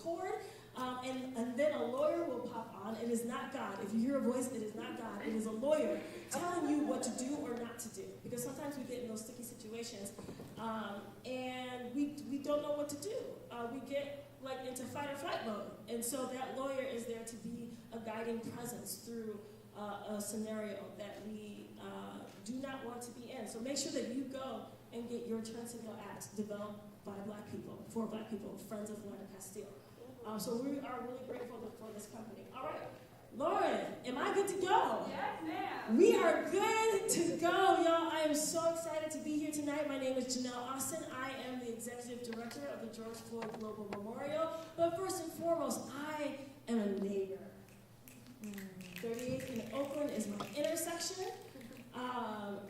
chord, and then a lawyer will pop on. It is not God. If you hear a voice, it is not God. It is a lawyer telling you what to do or not to do. Because sometimes we get in those sticky situations, and we don't know what to do. We get like into fight or flight mode. And so that lawyer is there to be a guiding presence through a scenario that we do not want to be in. So make sure that you go and get your Turn Signal Act developed by Black people, for Black people, Friends of Land Castile. So we are really grateful for this company. All right, Lauren, am I good to go? Yes, ma'am. We are good to go, y'all. I am so excited to be here tonight. My name is Janelle Austin. I am the Executive Director of the George Floyd Global Memorial. But first and foremost, I am a neighbor. 38th and Oakland is my intersection.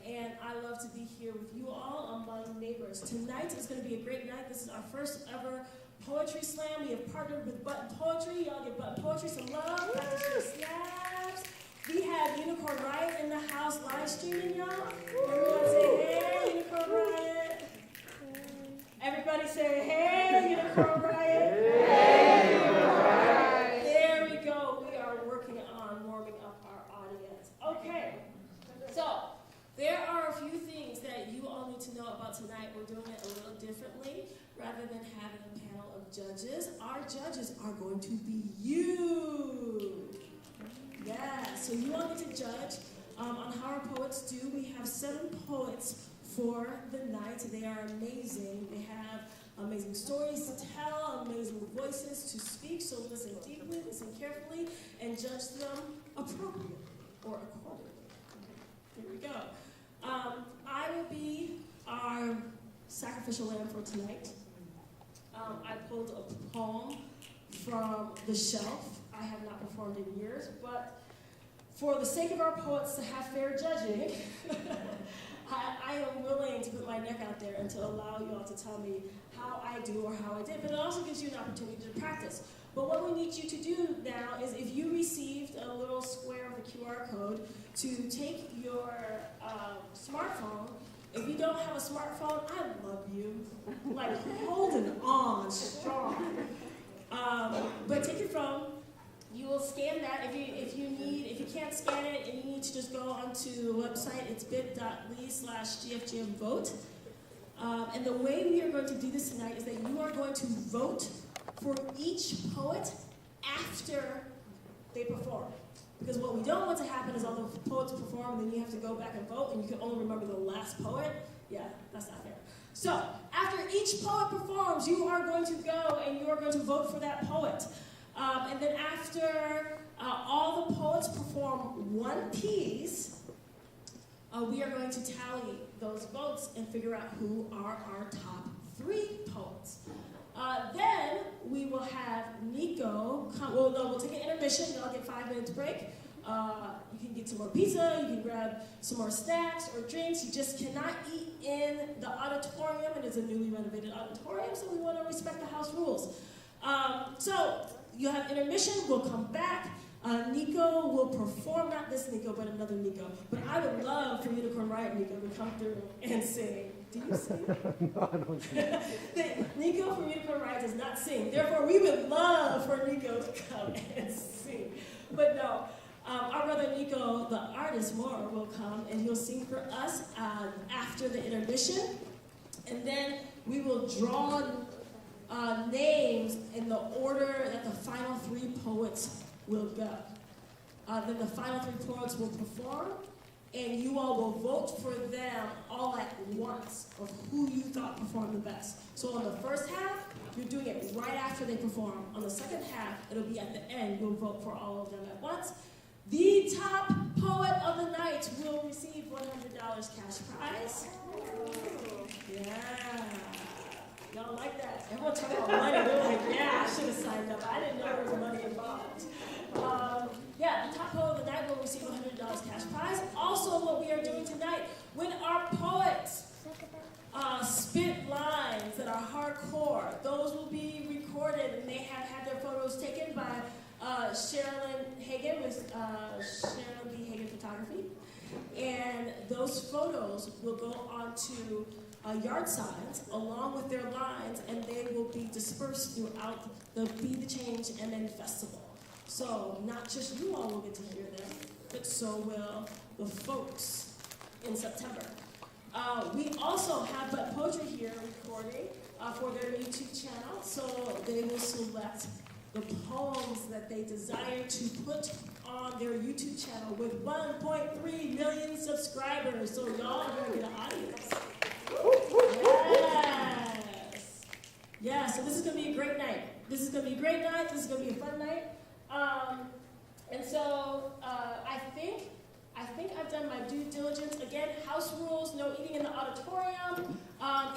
And I love to be here with you all among neighbors. Tonight is going to be a great night. This is our first ever Poetry Slam. We have partnered with Button Poetry. Y'all give Button Poetry some love. Practice your snaps. We have Unicorn Riot in the house live streaming, y'all. Everyone say, hey, Unicorn Riot. Everybody say, hey, Unicorn Riot. Hey, Unicorn Riot. There we go. We are working on warming up our audience. Okay. So, there are a few things that you all need to know about tonight. We're doing it a little differently. Rather than having a panel of judges, our judges are going to be you. Yeah, so you all get to judge on how our poets do. We have 7 poets for the night. They are amazing. They have amazing stories to tell, amazing voices to speak. So listen deeply, listen carefully, and judge them appropriately or accordingly. Here we go. I will be our sacrificial lamb for tonight. I pulled a poem from the shelf. I have not performed in years, but for the sake of our poets to have fair judging, I am willing to put my neck out there and to allow you all to tell me how I do or how I did, but it also gives you an opportunity to practice. But what we need you to do now is, if you received a little square of the QR code, to take your smartphone. If you don't have a smartphone, I love you. Like, holding on strong. But take your phone. You will scan that. If you can't scan it and you need to just go onto the website, it's bit.ly/GFGM vote. And the way we are going to do this tonight is that you are going to vote for each poet after they perform. Because what we don't want to happen is all the poets perform and then you have to go back and vote and you can only remember the last poet. Yeah, that's not fair. So, after each poet performs, you are going to go and you are going to vote for that poet. And then after all the poets perform one piece, we are going to tally those votes and figure out who are our top 3 poets. Then we will have Nico come. Well, no, we'll take an intermission. Y'all get 5 minutes break. You can get some more pizza. You can grab some more snacks or drinks. You just cannot eat in the auditorium. It is a newly renovated auditorium, so we want to respect the house rules. So you'll have intermission. We'll come back. Nico will perform, not this Nico, but another Nico. But I would love for Unicorn Riot Nico to come through and sing. Do you sing? No, I don't sing. Nico from Unicorn Riot does not sing. Therefore, we would love for Nico to come and sing. But no, our brother Nico, the artist Moore, will come and he'll sing for us after the intermission. And then we will draw names in the order that the final 3 poets will go. Then the final 3 poets will perform, and you all will vote for them all at once of who you thought performed the best. So on the first half, you're doing it right after they perform. On the second half, it'll be at the end. You'll vote for all of them at once. The top poet of the night will receive $100 cash prize. Yeah. Y'all like that? Everyone talking about money. They're like, yeah, I should have signed up. I didn't know there was money involved. Yeah, the top poet of the night will receive $100 cash prize. Also, what we are doing tonight, when our poets spit lines that are hardcore, those will be recorded and they have had their photos taken by Sherilyn Hagan with Sherilyn B. Hagan Photography. And those photos will go onto yard signs along with their lines, and they will be dispersed throughout the Be the Change and then festival. So not just you all will get to hear them, but so will the folks in September. We also have But Poetry here recording for their YouTube channel, so they will select the poems that they desire to put on their YouTube channel with 1.3 million subscribers. So y'all are going to get an audience. Yes. Yeah, so this is going to be a great night. This is going to be a great night. This is going to be a fun night. And so I think I've done my due diligence. Again, house rules, no eating in the auditorium.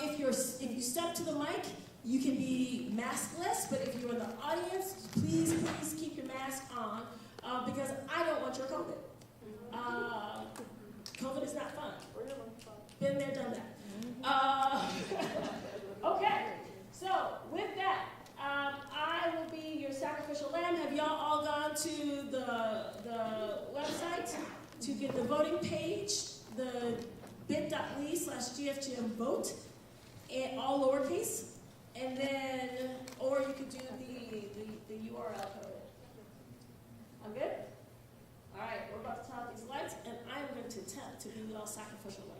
If you step to the mic, you can be maskless, but if you're in the audience, please keep your mask on because I don't want your COVID. COVID is not fun. Been there, done that. Okay, so with that, I will be your sacrificial lamb. Have y'all all gone to the website to get the voting page, the bit.ly/GFGM vote, and all lowercase? And then, or you could do the URL code. I'm good? All right, we're about to turn off these lights, and I'm going to attempt to be y'all sacrificial lamb.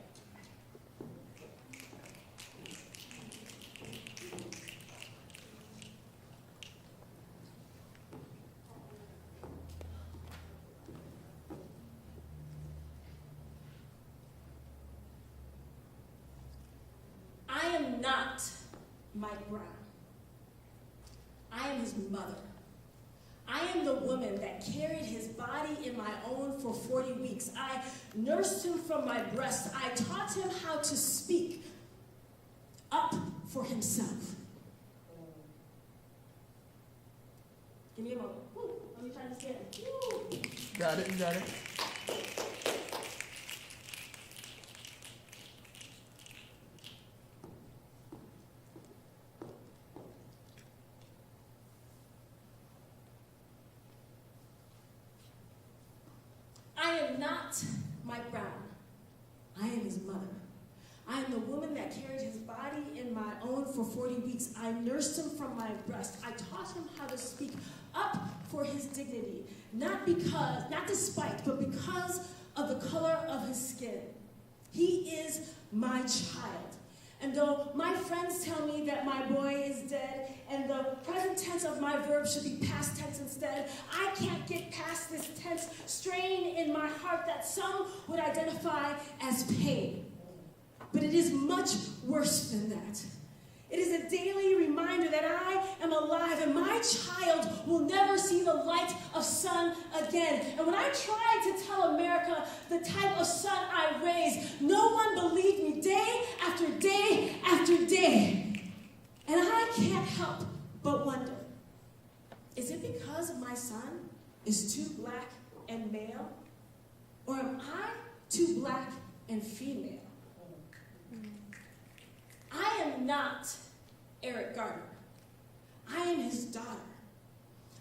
I am not Mike Brown. I am his mother. I am the woman that carried his body in my own for 40 weeks. I nursed him from my breast. I taught him how to speak up for himself. Give me a moment. Woo. Let me try this again. Woo. Got it, got it. I am not Mike Brown. I am his mother. I am the woman that carried his body in my own for 40 weeks. I nursed him from my breast. I taught him how to speak up for his dignity. Not despite, but because of the color of his skin. He is my child. And though my friends tell me that my boy is dead and the present tense of my verb should be past tense instead, I can't get past this tense strain in my heart that some would identify as pain. But it is much worse than that. It is a daily reminder that I am alive and my child will never see the light of sun again. And when I tried to tell America the type of son I raised, no one believed me day after day after day. And I can't help but wonder, is it because my son is too black and male? Or am I too black and female? I am not Eric Gardner. I am his daughter.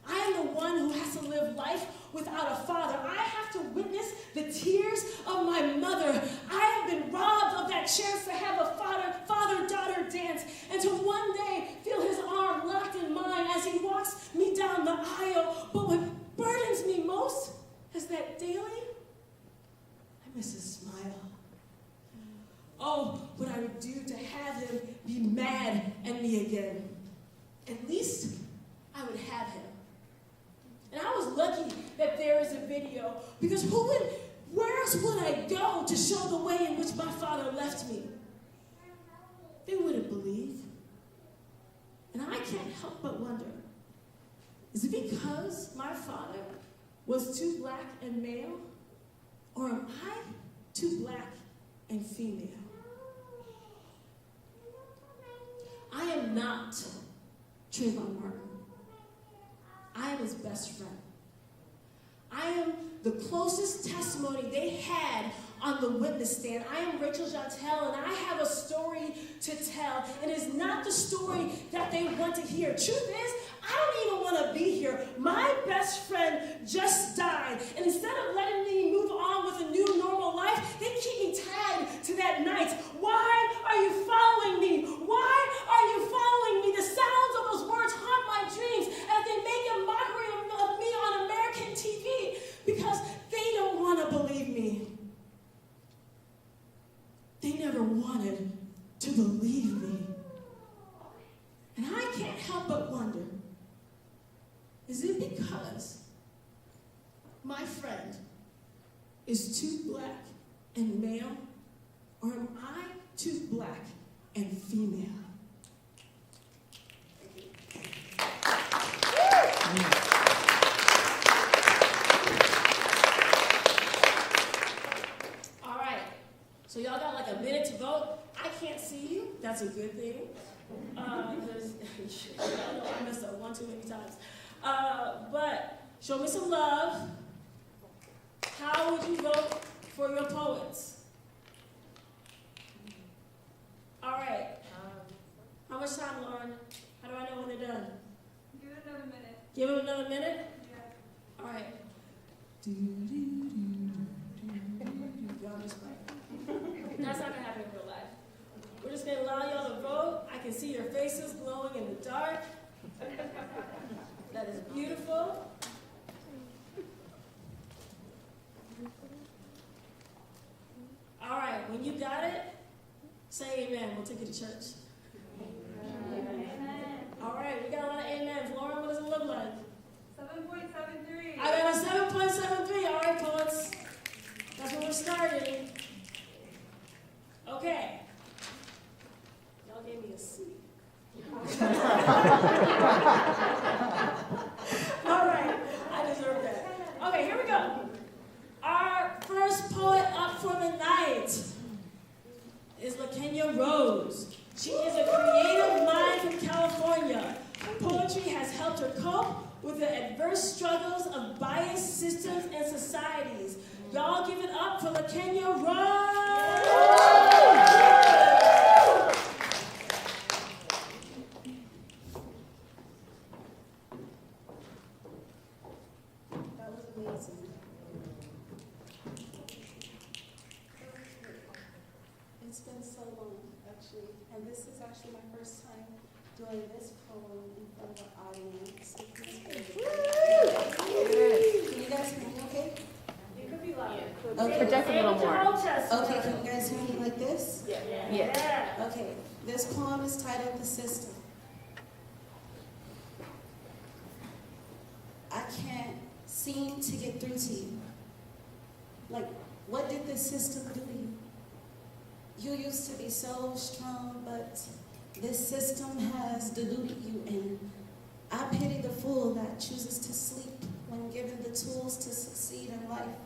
I am the one who has to live life without a father. I have to witness the tears of my mother. I have been robbed of that chance to have a father-daughter dance and to one day feel his arm locked in mine as he walks me down the aisle. But what burdens me most is that daily I miss his smile. Oh, what I would do to have him be mad at me again. At least I would have him. And I was lucky that there is a video, because where else would I go to show the way in which my father left me? They wouldn't believe. And I can't help but wonder, is it because my father was too black and male? Or am I too black and female? I am not Trayvon Martin. I am his best friend. I am the closest testimony they had on the witness stand. I am Rachel Jantel, and I have a story to tell. It is not the story that they want to hear. Truth is, I don't even want to be here. My best friend just died, and instead of letting me move on with a new normal life, they keep me tagged to that night. Why are you following my friend is too black and male, or am I too black and female? All right, so y'all got like a minute to vote. I can't see you. That's a good thing. Because I know I messed up one too many times. But show me some love. How would you vote for your poets? All right. How much time, Lauren? How do I know when they're done? Give it another minute. Give them another minute? Yeah. All right. Y'all just right. That's not going to happen in real life. We're just going to allow y'all to vote. I can see your faces glowing in the dark. That is beautiful. All right, when you got it, say amen. We'll take you to church. Amen. All right, we got a lot of amens. Lauren, what does it look like? 7.73. I got a 7.73. All right, poets. That's where we're starting. Okay. Y'all gave me a C. All right, I deserve that. Okay, here we go. Our first poet up for the night is LaKenya Rose. She is a creative mind from California. Poetry has helped her cope with the adverse struggles of biased systems and societies. Y'all give it up for LaKenya Rose! That was amazing. It's been so long, actually, and this is actually my first time doing this poem in front of an audience. Can you guys hear me okay? It could be louder. Okay. Project a little more. Okay, can you guys hear me like this? Yeah. Okay, this poem is titled The System. I can't seem to get through to you. Like, what did this system do to you? You used to be so strong, but this system has deluded you, and I pity the fool that chooses to sleep when given the tools to succeed in life.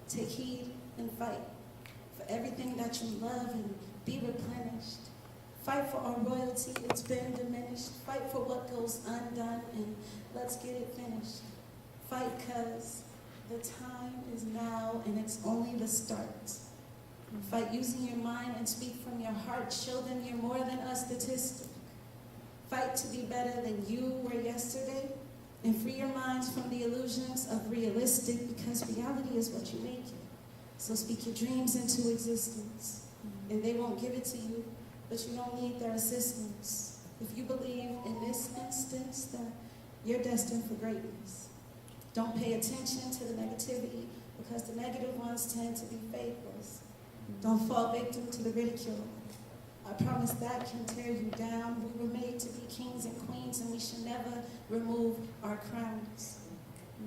Take heed and fight for everything that you love and be replenished. Fight for our royalty, it's been diminished. Fight for what goes undone, and let's get it finished. Fight cause the time is now, and it's only the start. Fight using your mind and speak from your heart. Show them you're more than a statistic. Fight to be better than you were yesterday, and free your minds from the illusions of realistic, because reality is what you make it. So speak your dreams into existence, and they won't give it to you, but you don't need their assistance. If you believe in this instance that you're destined for greatness, don't pay attention to the negativity, because the negative ones tend to be faithless. Don't fall victim to the ridicule. I promise that can tear you down. We were made to be kings and queens, and we should never remove our crowns.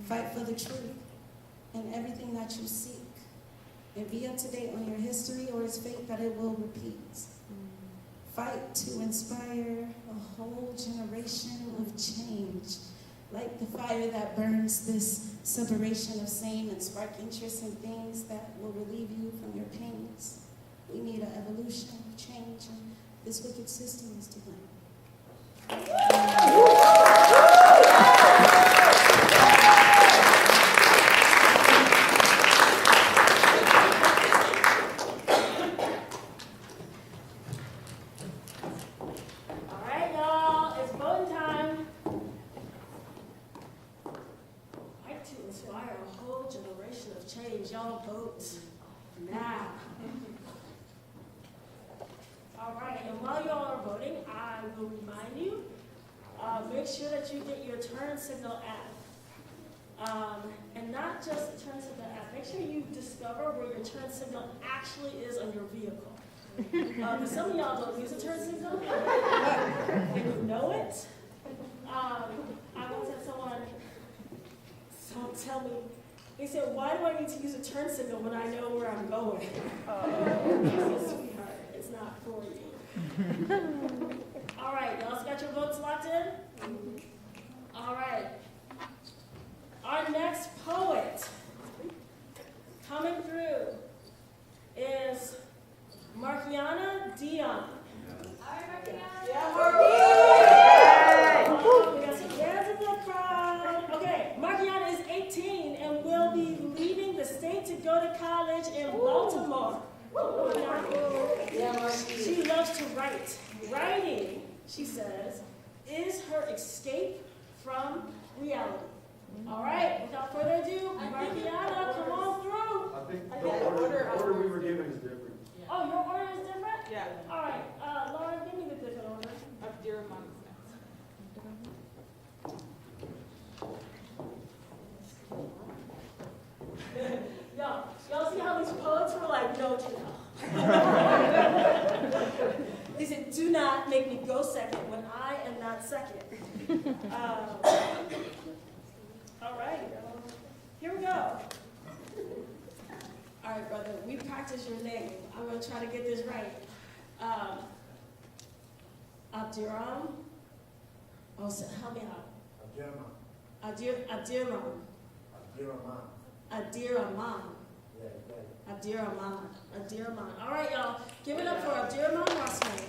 Fight for the truth and everything that you seek. And be up to date on your history, or it's fate that it will repeat. Fight to inspire a whole generation of change. Like the fire that burns this separation of same, and spark interest in things that will relieve you from your pains. We need an evolution of change, and this wicked system is to blame. All right, y'all, it's voting time. Fight to inspire a whole generation of change. Y'all vote now. All right, and while y'all are voting, I will remind you, make sure that you get your turn signal app. And not just the turn signal app, make sure you discover where your turn signal actually is on your vehicle. Because some of y'all don't use a turn signal, and you know it. I once had someone tell me, They said, why do I need to use a turn signal when I know where I'm going? I said, sweetheart, it's not for you. All right, y'all got your votes locked in? All right. Our next poet coming through is Markiana Dion. Hi, Markiana. Yes, in the crowd. Okay, Markiana is 18 and will be leaving the state to go to college in Baltimore. She loves to write. Writing, she says, is her escape from reality. All right, without further ado, Markiana, come on through. I think the order we were given is different. Oh, your order is different? Yeah. All right, Lauren, give me the different order. Of dear mom's Y'all see how these poets were like, no, do They said, do not make me go second when I am not second. All right, here we go. All right, brother, we practiced your name. I'm going to try to get this right. Abdiram. Oh, so help me out. Abdirman. Abdirman. All right, y'all. Give it up for Abdirman Rossman.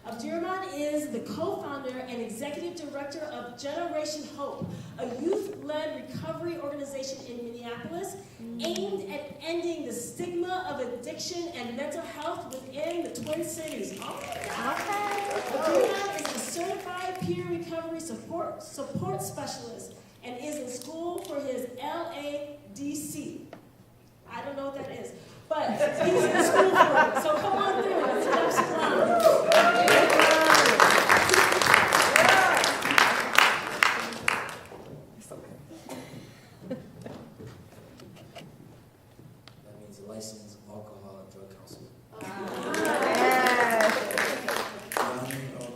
Abdirman is the co-founder and executive director of Generation Hope, a youth-led recovery organization in Minneapolis aimed at ending the stigma of addiction and mental health within the Twin Cities. Oh my God. Abdirman is a certified peer recovery support specialist and is in school for his LADC. I don't know what that is, but he's in school for it. So come on through. Let's have some love. That means a licensed alcohol and drug counselor.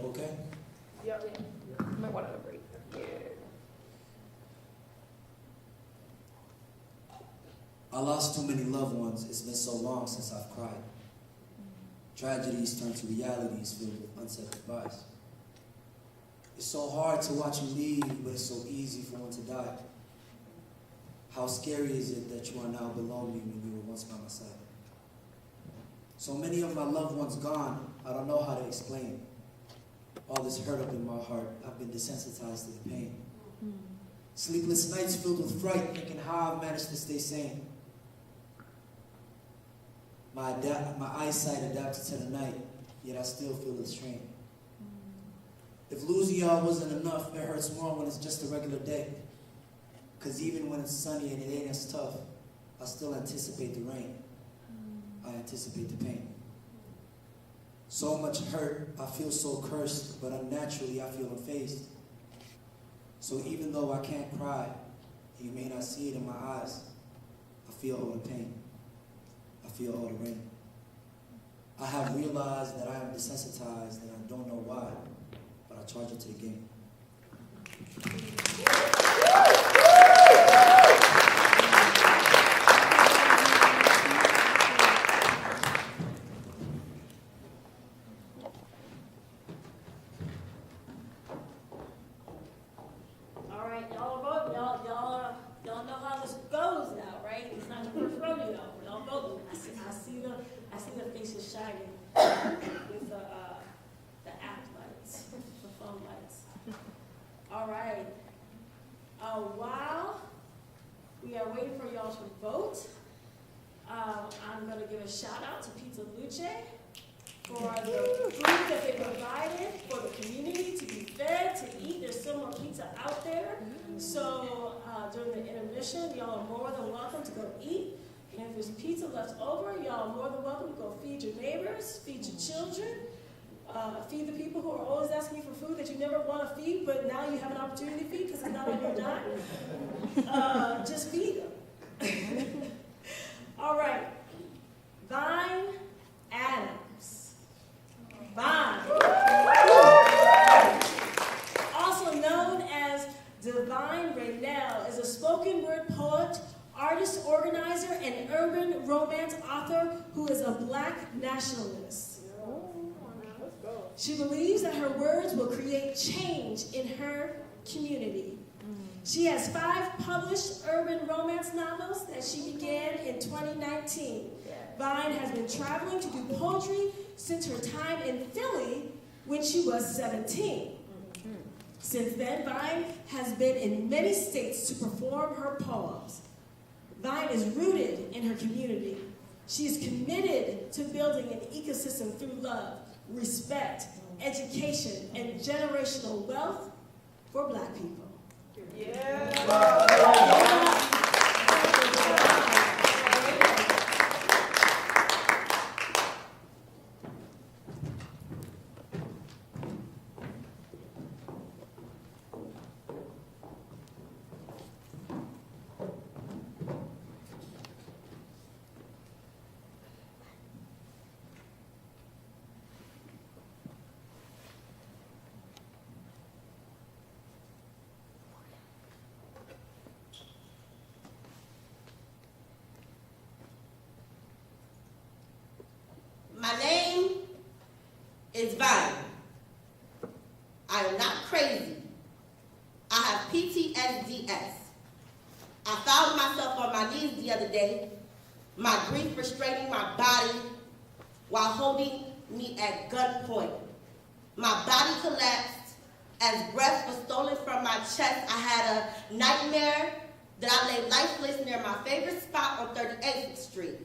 Okay? Yep. Might want to break. I lost too many loved ones. It's been so long since I've cried. Tragedies turn to realities filled with unsaid goodbyes. It's so hard to watch you leave, but it's so easy for one to die. How scary is it that you are now below me when you were once by my side? So many of my loved ones gone, I don't know how to explain. All this hurt up in my heart, I've been desensitized to the pain. Sleepless nights filled with fright, thinking how I've managed to stay sane. My eyesight adapted to the night, yet I still feel the strain. If losing y'all wasn't enough, it hurts more when it's just a regular day. Cause even when it's sunny and it ain't as tough, I still anticipate the rain. I anticipate the pain. So much hurt, I feel so cursed, but unnaturally I feel unfazed. So even though I can't cry, you may not see it in my eyes, I feel all the pain. I feel all the rain. I have realized that I am desensitized and I don't know why, but I charge it to the game. All right, y'all are voting. Y'all know how this goes now, right? It's not the first rodeo. Y'all voting. I see the faces shining with the act lights, the phone lights. All right. While we are waiting for y'all to vote, I'm going to give a shout out to Pizza Luce for the food that they provided for the community to be fed, to eat. There's still more pizza out there. So during the intermission, y'all are more than welcome to go eat. And if there's pizza left over, y'all are more than welcome to go feed your neighbors, feed your children, feed the people who are always asking you for food that you never want to feed, but now you have an opportunity to feed because it's not on your dime. Just feed them. All right. Vine Adams. Vine. nationalist. She believes that her words will create change in her community. She has 5 published urban romance novels that she began in 2019. Vine has been traveling to do poetry since her time in Philly when she was 17. Since then, Vine has been in many states to perform her poems. Vine is rooted in her community. She is committed to building an ecosystem through love, respect, education, and generational wealth for Black people. My name is Vine. I am not crazy. I have PTSDs. I found myself on my knees the other day, my grief restraining my body while holding me at gunpoint. My body collapsed as breath was stolen from my chest. I had a nightmare that I lay lifeless near my favorite spot on 38th Street.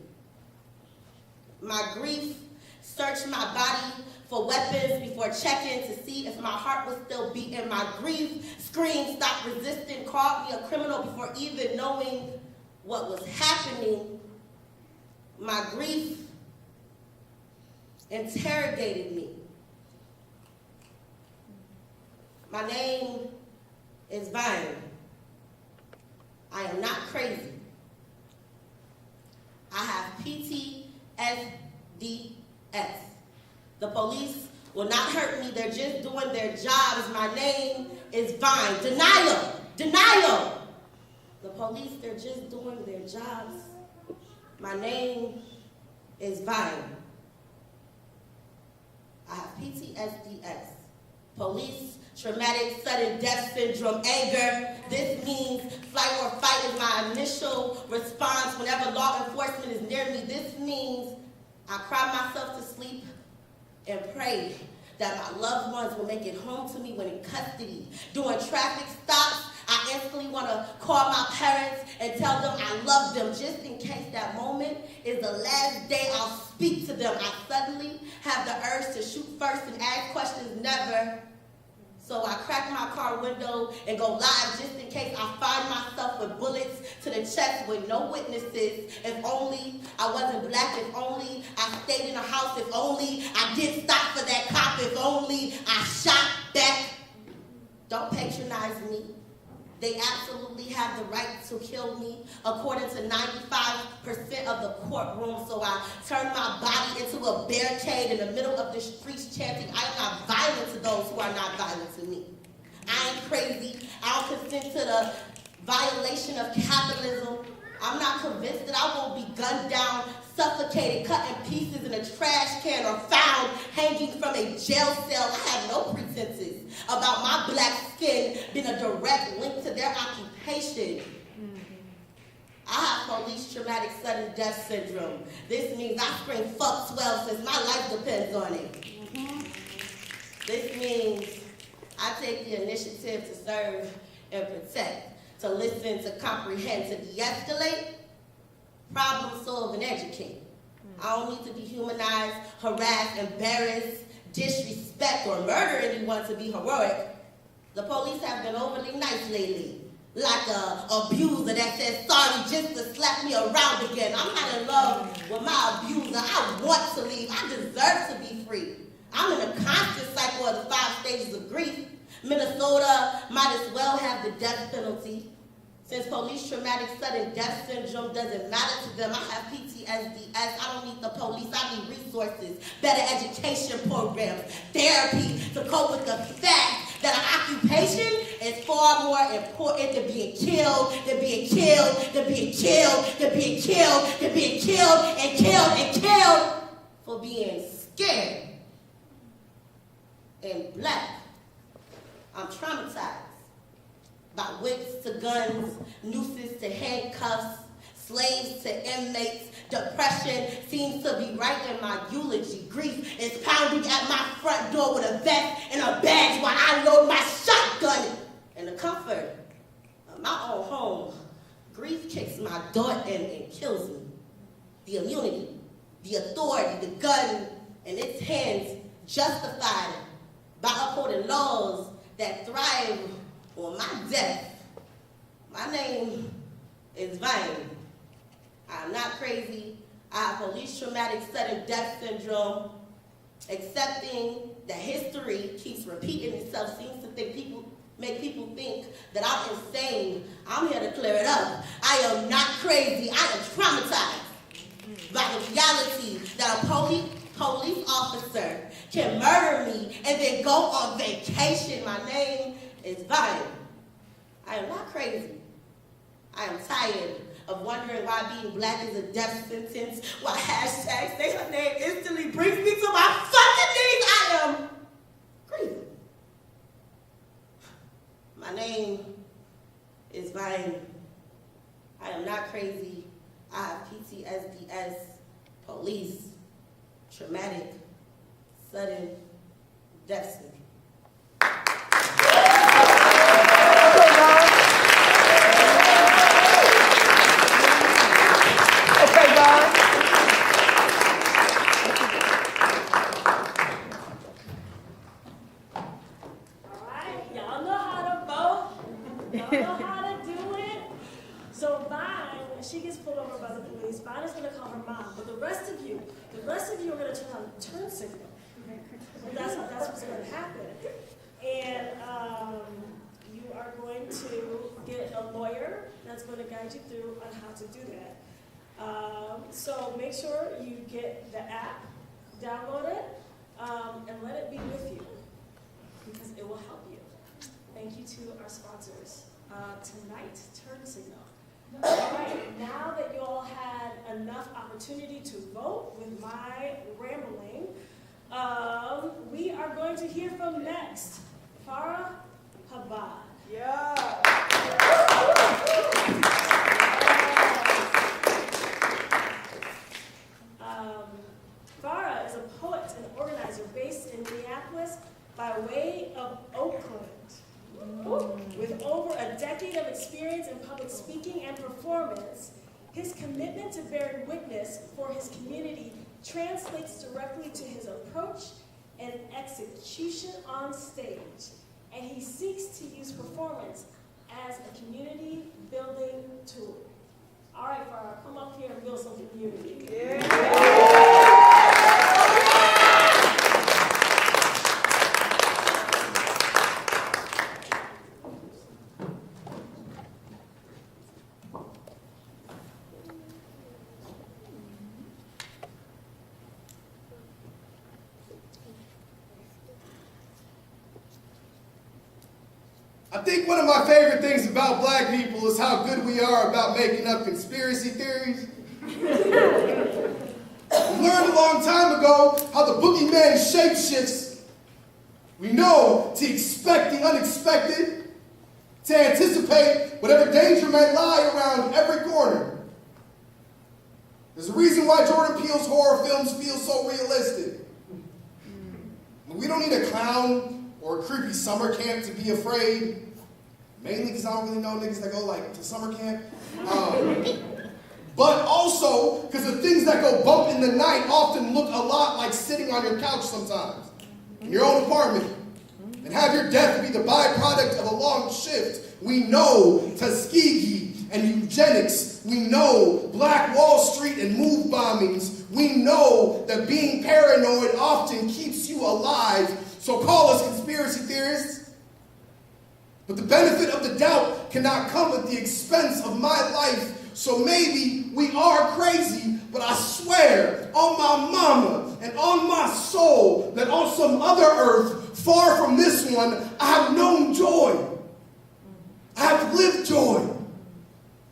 My grief searched my body for weapons before checking to see if my heart was still beating. My grief screamed, "Stop resisting," called me a criminal before even knowing what was happening. My grief interrogated me. My name is Vine. I am not crazy. I have PTSD. The police will not hurt me. They're just doing their jobs. My name is Vine. Denial. Denial. The police, they're just doing their jobs. My name is Vine. I have PTSDs. Police, traumatic sudden death syndrome, anger. This means flight or fight is my initial response whenever law enforcement is near me. This means I cry myself to sleep and pray that my loved ones will make it home to me when in custody. During traffic stops, I instantly want to call my parents and tell them I love them, just in case that moment is the last day I'll speak to them. I suddenly have the urge to shoot first and ask questions never. So I crack my car window and go live just in case I find myself with bullets to the chest with no witnesses. If only I wasn't Black, if only I stayed in the house, if only I didn't stop for that cop, if only I shot back. Don't patronize me. They absolutely have the right to kill me, according to 95% of the courtroom. So I turn my body into a barricade in the middle of the streets chanting, I am not violent to those who are not violent to me. I ain't crazy. I don't consent to the violation of capitalism. I'm not convinced that I won't be gunned down, suffocated, cut in pieces in a trash can, or found hanging from a jail cell. I have no pretenses about my Black skin being a direct link to their occupation. I have police traumatic sudden death syndrome. This means I scream fuck 12 since my life depends on it. This means I take the initiative to serve and protect, to listen, to comprehend, to de-escalate, problem solve, and educate. I don't need to be humanized, harassed, embarrassed, disrespect, or murder anyone to be heroic. The police have been overly nice lately. Like a abuser that says sorry just to slap me around again. I'm not in love with my abuser. I want to leave. I deserve to be free. I'm in a constant cycle of the 5 stages of grief. Minnesota might as well have the death penalty. Since police traumatic sudden death syndrome doesn't matter to them, I have PTSD. I don't need the police. I need resources, better education programs, therapy to cope with the fact that an occupation is far more important than being killed, than being killed, than being killed, than being killed, than being killed and killed and killed for being scared. And Black, I'm traumatized by whips to guns, nooses to handcuffs, slaves to inmates. Depression seems to be writing my eulogy. Grief is pounding at my front door with a vest and a badge while I load my shotgun. In the comfort of my own home, grief kicks my door in and kills me. The immunity, the authority, the gun in its hands justified by upholding laws that thrive on my death. My name is Vine. I'm not crazy. I have police traumatic sudden death syndrome. Accepting that history keeps repeating itself seems to make people think that I'm insane. I'm here to clear it up. I am not crazy. I am traumatized by the reality that a police officer can murder me and then go on vacation. My name is Vine. I am not crazy. I am tired of wondering why being Black is a death sentence, why hashtag say her name instantly brings me to my fucking knees. I am crazy. My name is Vine. I am not crazy. I have PTSD, police, traumatic, sudden death syndrome. Vine is going to call her mom, but the rest of you are going to turn on the turn signal. And that's what's going to happen. And you are going to get a lawyer that's going to guide you through on how to do that. So make sure you get the app, download it, and let it be with you, because it will help you. Thank you to our sponsors. Tonight, turn signal. All right, now that you all had enough opportunity to vote with my rambling, we are going to hear from next, Farah Habad. Yeah. Farah is a poet and organizer based in Minneapolis by way of Oakland. With over a decade of experience in public speaking and performance, his commitment to bearing witness for his community translates directly to his approach and execution on stage. And he seeks to use performance as a community building tool. All right, Farah, come up here and build some community. Yeah. I think one of my favorite things about Black people is how good we are about making up conspiracy theories. We learned a long time ago how the boogeyman shapeshifts. We know to expect the unexpected, to anticipate whatever danger may lie around every corner. There's a reason why Jordan Peele's horror films feel so realistic. We don't need a clown or a creepy summer camp to be afraid. Mainly because I don't really know niggas that go to summer camp. But also because the things that go bump in the night often look a lot like sitting on your couch sometimes in your own apartment and have your death be the byproduct of a long shift. We know Tuskegee and eugenics. We know Black Wall Street and move bombings. We know that being paranoid often keeps you alive. So call us conspiracy theorists. But the benefit of the doubt cannot come at the expense of my life. So maybe we are crazy, but I swear on my mama and on my soul that on some other earth, far from this one, I have known joy. I have lived joy.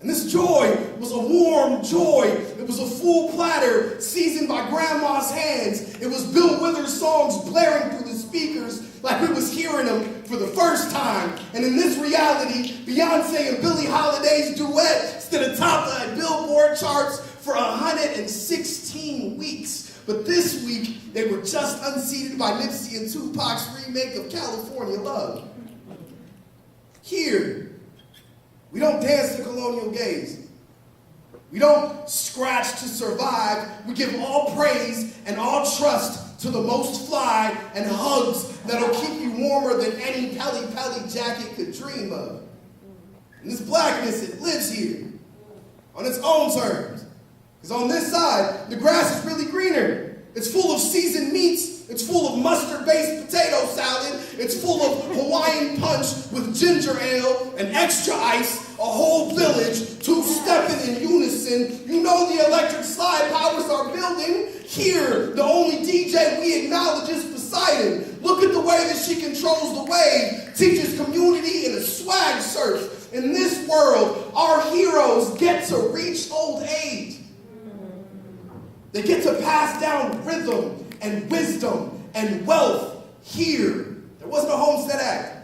And this joy was a warm joy. It was a full platter seasoned by grandma's hands. It was Bill Withers' songs blaring through the speakers like we was hearing them for the first time. And in this reality, Beyonce and Billie Holiday's duet stood atop the Billboard charts for 116 weeks. But this week, they were just unseated by Nipsey and Tupac's remake of California Love. Here, we don't dance to colonial gaze. We don't scratch to survive. We give all praise and all trust to the most fly and hugs that'll keep you warmer than any Pelly jacket could dream of. And this blackness, it lives here on its own terms. Because on this side, the grass is really greener. It's full of seasoned meats. It's full of mustard-based potato salad. It's full of Hawaiian punch with ginger ale and extra ice. A whole village, two-stepping in unison. You know the electric slide powers are building. Here, the only DJ we acknowledge is Poseidon. Look at the way that she controls the wave, teaches community in a swag surf. In this world, our heroes get to reach old age. They get to pass down rhythm and wisdom and wealth here. There wasn't a Homestead Act.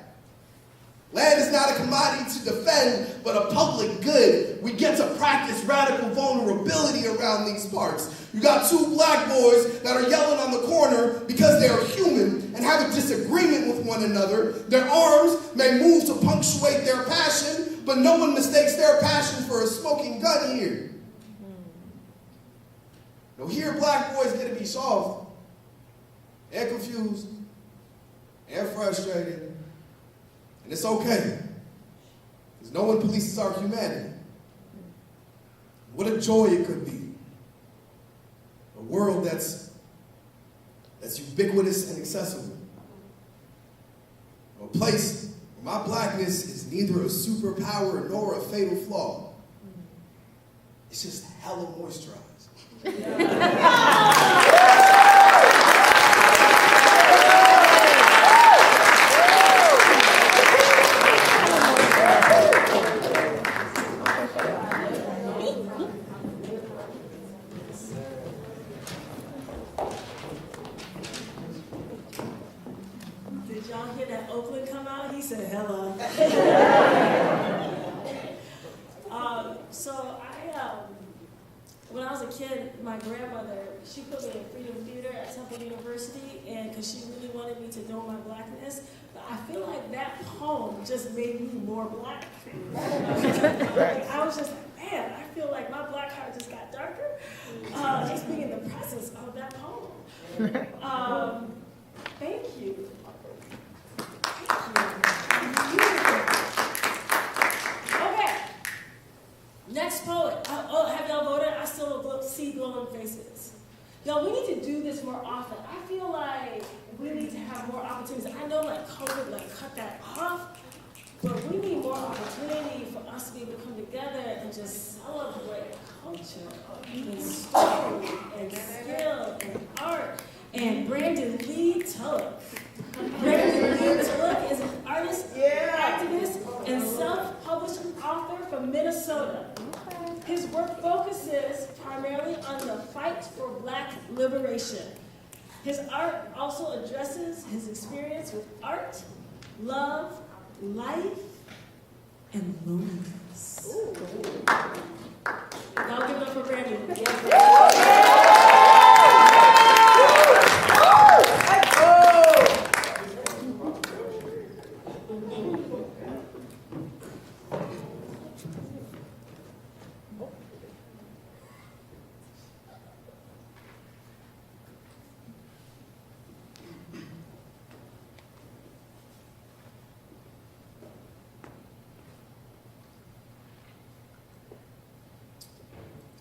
Land is not a commodity to defend, but a public good. We get to practice radical vulnerability around these parts. You got two black boys that are yelling on the corner because they are human and have a disagreement with one another. Their arms may move to punctuate their passion, but no one mistakes their passion for a smoking gun here. No, here black boys get to be soft and confused and frustrated. And it's okay, because no one polices our humanity. What a joy it could be. A world that's ubiquitous and accessible. A place where my blackness is neither a superpower nor a fatal flaw. It's just hella moisturized. Did y'all hear that Oakland come out? He said, hello. When I was a kid, my grandmother, she put me in Freedom Theater at Temple University, and because she really wanted me to know my blackness, but I feel like that poem just made me more black. Like, I was just, man, I feel like my black heart just got darker, just being in the presence of that poem. Thank you. Okay. Next poet. Have y'all voted? I still see glowing faces. Y'all, we need to do this more often. I feel like we need to have more opportunities. I know like COVID cut that off, but we need more opportunity for us to be able to come together and just celebrate culture and story and skill and art. And Brandon Lee Tulloch. Brandon Lee Tulloch is an artist, activist, and self-published author from Minnesota. His work focuses primarily on the fight for Black liberation. His art also addresses his experience with art, love, life, and loneliness. Y'all give it up for Brandon.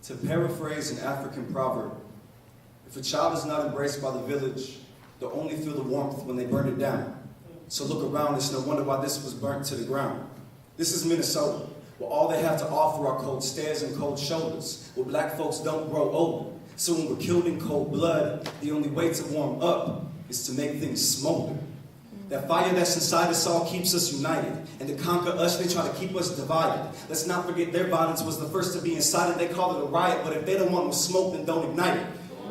To paraphrase an African proverb, if a child is not embraced by the village, they'll only feel the warmth when they burn it down. So look around, it's no wonder why this was burnt to the ground. This is Minnesota, where all they have to offer are cold stares and cold shoulders, where black folks don't grow older. So when we're killed in cold blood, the only way to warm up is to make things smolder. That fire that's inside us all keeps us united. And to conquer us, they try to keep us divided. Let's not forget their violence was the first to be incited. They called it a riot, but if they don't want no smoke, then don't ignite it.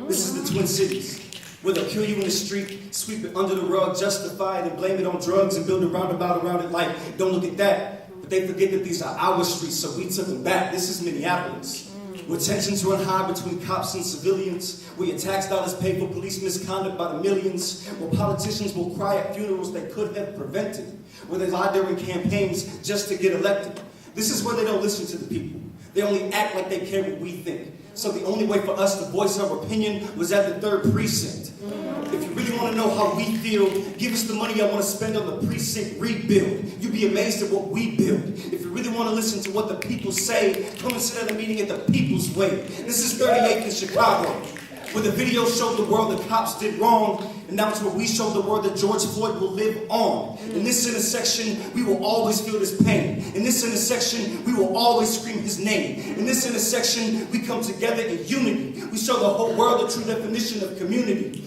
This is the Twin Cities, where they'll kill you in the street, sweep it under the rug, justify it, and blame it on drugs, and build a roundabout around it like, don't look at that. But they forget that these are our streets, so we took them back. This is Minneapolis, where tensions run high between cops and civilians, where your tax dollars pay for police misconduct by the millions, where politicians will cry at funerals they could have prevented, where they lie during campaigns just to get elected. This is where they don't listen to the people. They only act like they care what we think. So the only way for us to voice our opinion was at the 3rd precinct. If you really want to know how we feel, give us the money I want to spend on the precinct rebuild. You'll be amazed at what we build. If you really want to listen to what the people say, come and sit at a meeting at the People's Way. This is 38th in Chicago, where the video showed the world the cops did wrong, and now it's where we show the world that George Floyd will live on. In this intersection, we will always feel this pain. In this intersection, we will always scream his name. In this intersection, we come together in unity. We show the whole world the true definition of community.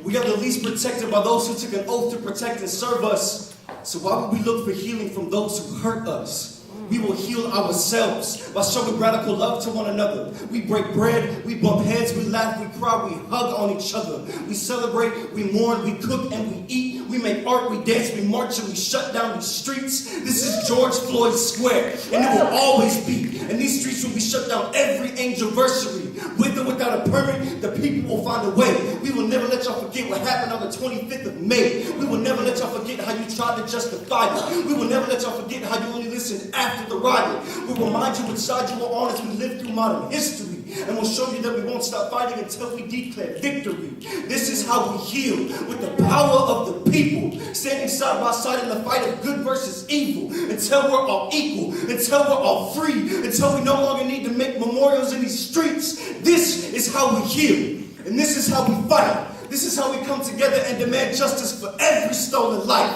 We are the least protected by those who took an oath to protect and serve us. So why would we look for healing from those who hurt us? We will heal ourselves by showing radical love to one another. We break bread, we bump heads, we laugh, we cry, we hug on each other. We celebrate, we mourn, we cook, and we eat. We make art, we dance, we march, and we shut down these streets. This is George Floyd Square, and it will always be. And these streets will be shut down every anniversary. With or without a permit, the people will find a way. We will never let y'all forget what happened on the 25th of May. We will never let y'all forget how you tried to justify it. We will never let y'all forget how you only listened after the riot. We'll remind you which side you were on as we live through modern history. And we'll show you that we won't stop fighting until we declare victory. This is how we heal, with the power of the people, standing side by side in the fight of good versus evil, until we're all equal, until we're all free, until we no longer need to make memorials in these streets. This is how we heal, and this is how we fight. This is how we come together and demand justice for every stolen life.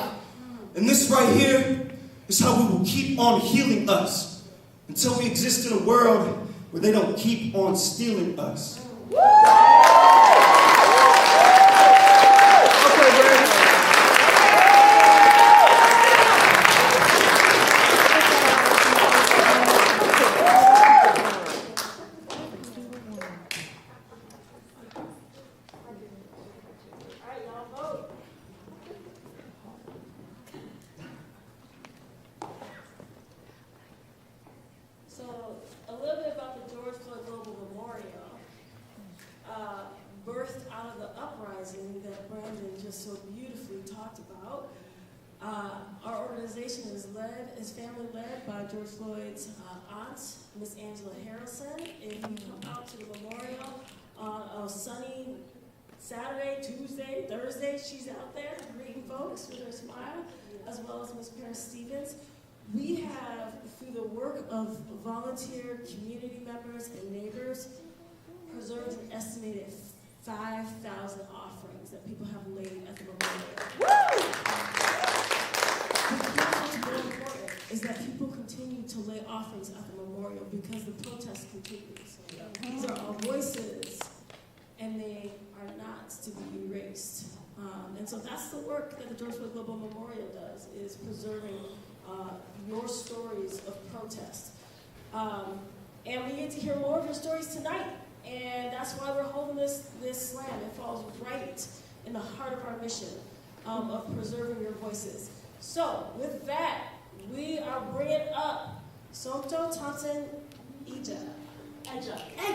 And this right here is how we will keep on healing us until we exist in a world where they don't keep on stealing us. So, a little bit about the George Floyd Global Memorial. Birthed out of the uprising that Brandon just so beautifully talked about. Our organization is family led by George Floyd's aunt, Miss Angela Harrelson. If you come out to the memorial on a sunny Saturday, Tuesday, Thursday, she's out there greeting folks with her smile, as well as Miss Paris Stevens. We have, through the work of volunteer community members and neighbors, preserved an estimated 5,000 offerings that people have laid at the memorial. What's more important is that people continue to lay offerings at the memorial because the protest continues. These are our voices, and they are not to be erased. And so that's the work that the George Floyd Global Memorial does, is preserving your stories of protest. And we get to hear more of your stories tonight. And that's why we're holding this slam. It falls right in the heart of our mission of preserving your voices. So with that, we are bringing up Somto Thompson Eja. Eja. I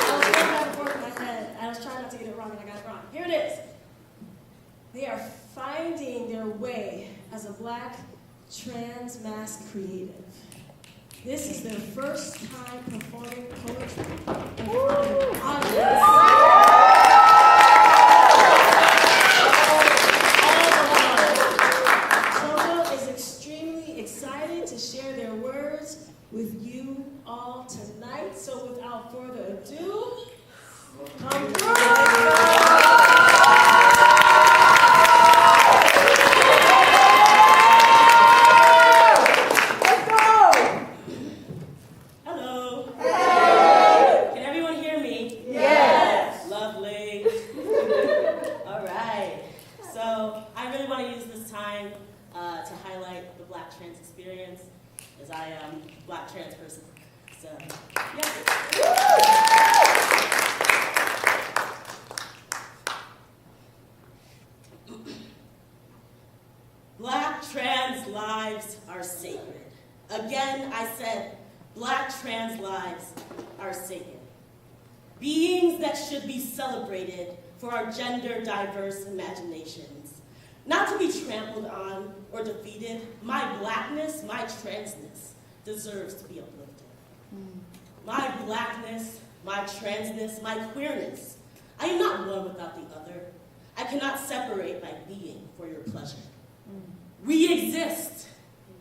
was going back and forth in my head. I was trying not to get it wrong, and I got it wrong. Here it is. They are finding their way as a Black trans mass creative. This is their first time performing poetry in front of an audience. Soto is extremely excited to share their words with you all tonight. So without further ado, come through. Hello. Hey. Can everyone hear me? Yes. forsaken. Beings that should be celebrated for our gender-diverse imaginations. Not to be trampled on or defeated, my blackness, my transness deserves to be uplifted. My blackness, my transness, my queerness. I am not one without the other. I cannot separate my being for your pleasure. We exist.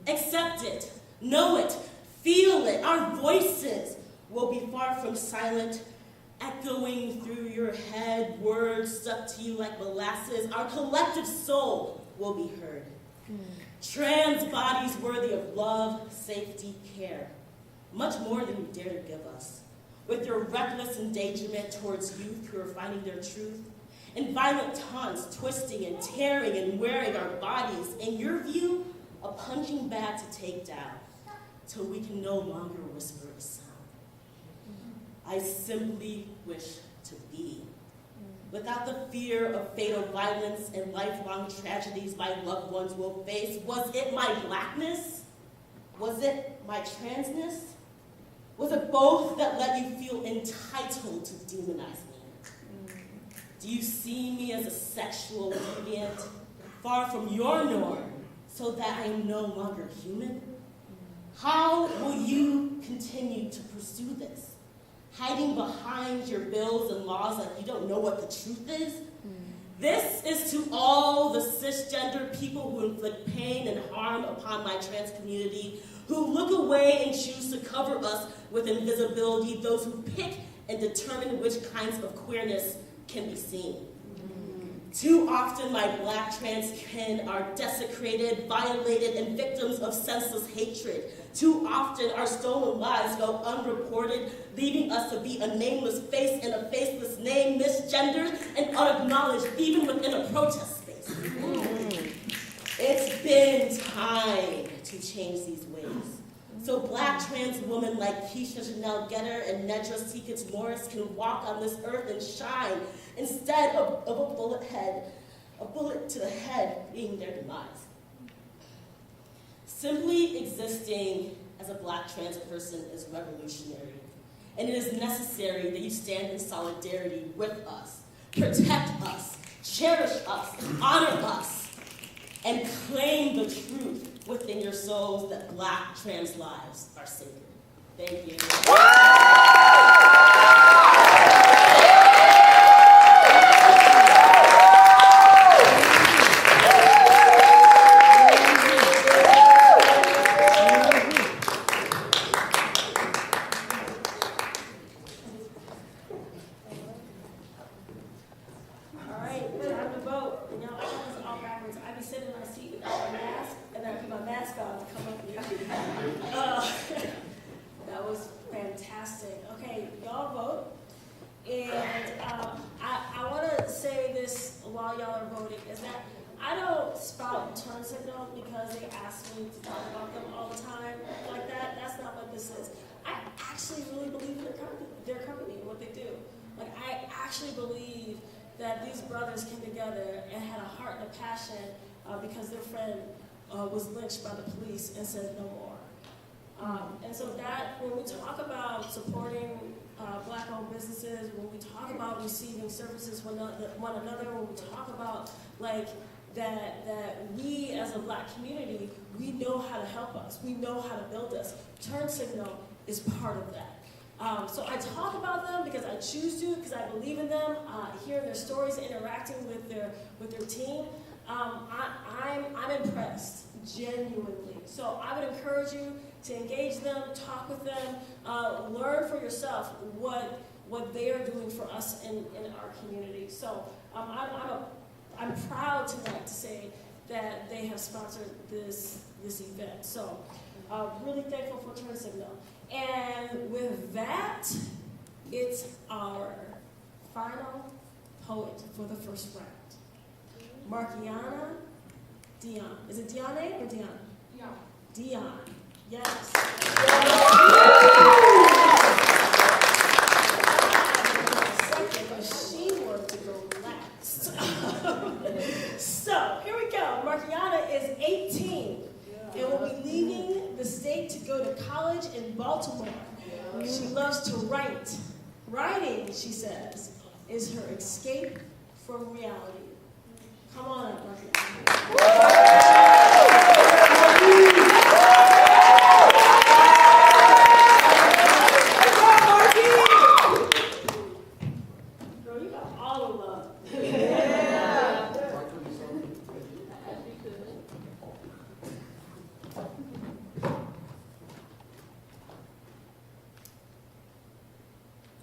Accept it. Know it. Feel it. Our voices will be far from silent, echoing through your head, words stuck to you like molasses. Our collective soul will be heard. Trans bodies worthy of love, safety, care. Much more than you dare to give us. With your reckless endangerment towards youth who are finding their truth, and violent taunts twisting and tearing and wearing our bodies, in your view, a punching bag to take down, till we can no longer whisper a sound. I simply wish to be, without the fear of fatal violence and lifelong tragedies my loved ones will face. Was it my blackness? Was it my transness? Was it both that let you feel entitled to demonize me? Do you see me as a sexual deviant, far from your norm, so that I am no longer human? How will you continue to pursue this? Hiding behind your bills and laws like you don't know what the truth is? This is to all the cisgender people who inflict pain and harm upon my trans community, who look away and choose to cover us with invisibility, those who pick and determine which kinds of queerness can be seen. Too often my black trans kin are desecrated, violated, and victims of senseless hatred. Too often our stolen lives go unreported, leaving us to be a nameless face in a faceless name, misgendered and unacknowledged, even within a protest space. It's been time to change these ways. So black trans women like Keisha Chanel Getter and Nedra Seekits Morris can walk on this earth and shine instead of a bullet to the head being their demise. Simply existing as a black trans person is revolutionary, and it is necessary that you stand in solidarity with us, protect us, cherish us, honor us, and claim the truth within your souls that black trans lives are sacred. Thank you. Because their friend was lynched by the police and said no more. And so that, when we talk about supporting black-owned businesses, when we talk about receiving services from one another, when we talk about like that we as a black community, we know how to help us, we know how to build us. Turn Signal is part of that. So I talk about them because I choose to, because I believe in them, hearing their stories, interacting with their team. I'm impressed, genuinely. So I would encourage you to engage them, talk with them, learn for yourself what they are doing for us in our community. So I'm proud tonight to say that they have sponsored this event. So really thankful for Turn Signal. And with that, it's our final poet for the first round. Markiana Dion. Is it Dione or Dion? Dion. Dion. Yes. Second, but she wanted to go last. So here we go. Markiana is 18 and will be leaving the state to go to college in Baltimore. She loves to write, Writing, she says, is her escape from reality. Come on up, Markiana. Girl, you got all the love.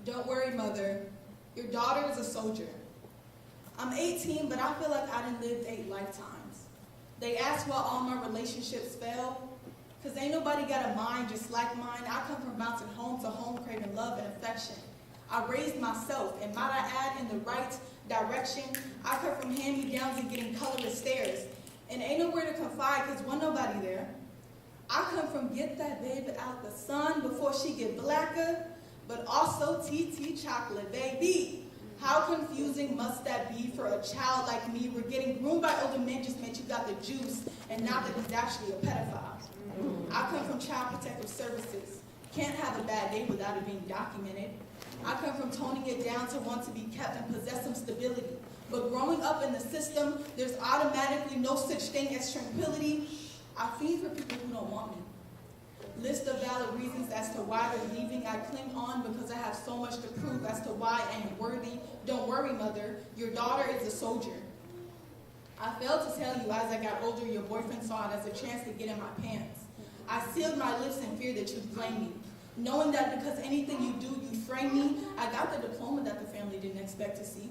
Don't worry, mother. Your daughter is a soldier. I'm 18, but I feel like I done lived 8 lifetimes. They ask why all my relationships fail. Because ain't nobody got a mind just like mine. I come from bouncing home to home, craving love and affection. I raised myself, and might I add, in the right direction. I come from hand-me-downs and getting colorless stares. And ain't nowhere to confide, because wasn't nobody there. I come from get that baby out the sun before she get blacker, but also TT chocolate, baby. How confusing must that be for a child like me? We're getting groomed by older men just meant you got the juice, and not that he's actually a pedophile. I come from Child Protective Services. Can't have a bad day without it being documented. I come from toning it down to want to be kept and possess some stability. But growing up in the system, there's automatically no such thing as tranquility. I feed for people who don't want me. List of valid reasons as to why they're leaving. I cling on because I have so much to prove as to why I am worthy. Don't worry, mother. Your daughter is a soldier. I failed to tell you as I got older, your boyfriend saw it as a chance to get in my pants. I sealed my lips in fear that you'd blame me. Knowing that because anything you do, you frame me, I got the diploma that the family didn't expect to see.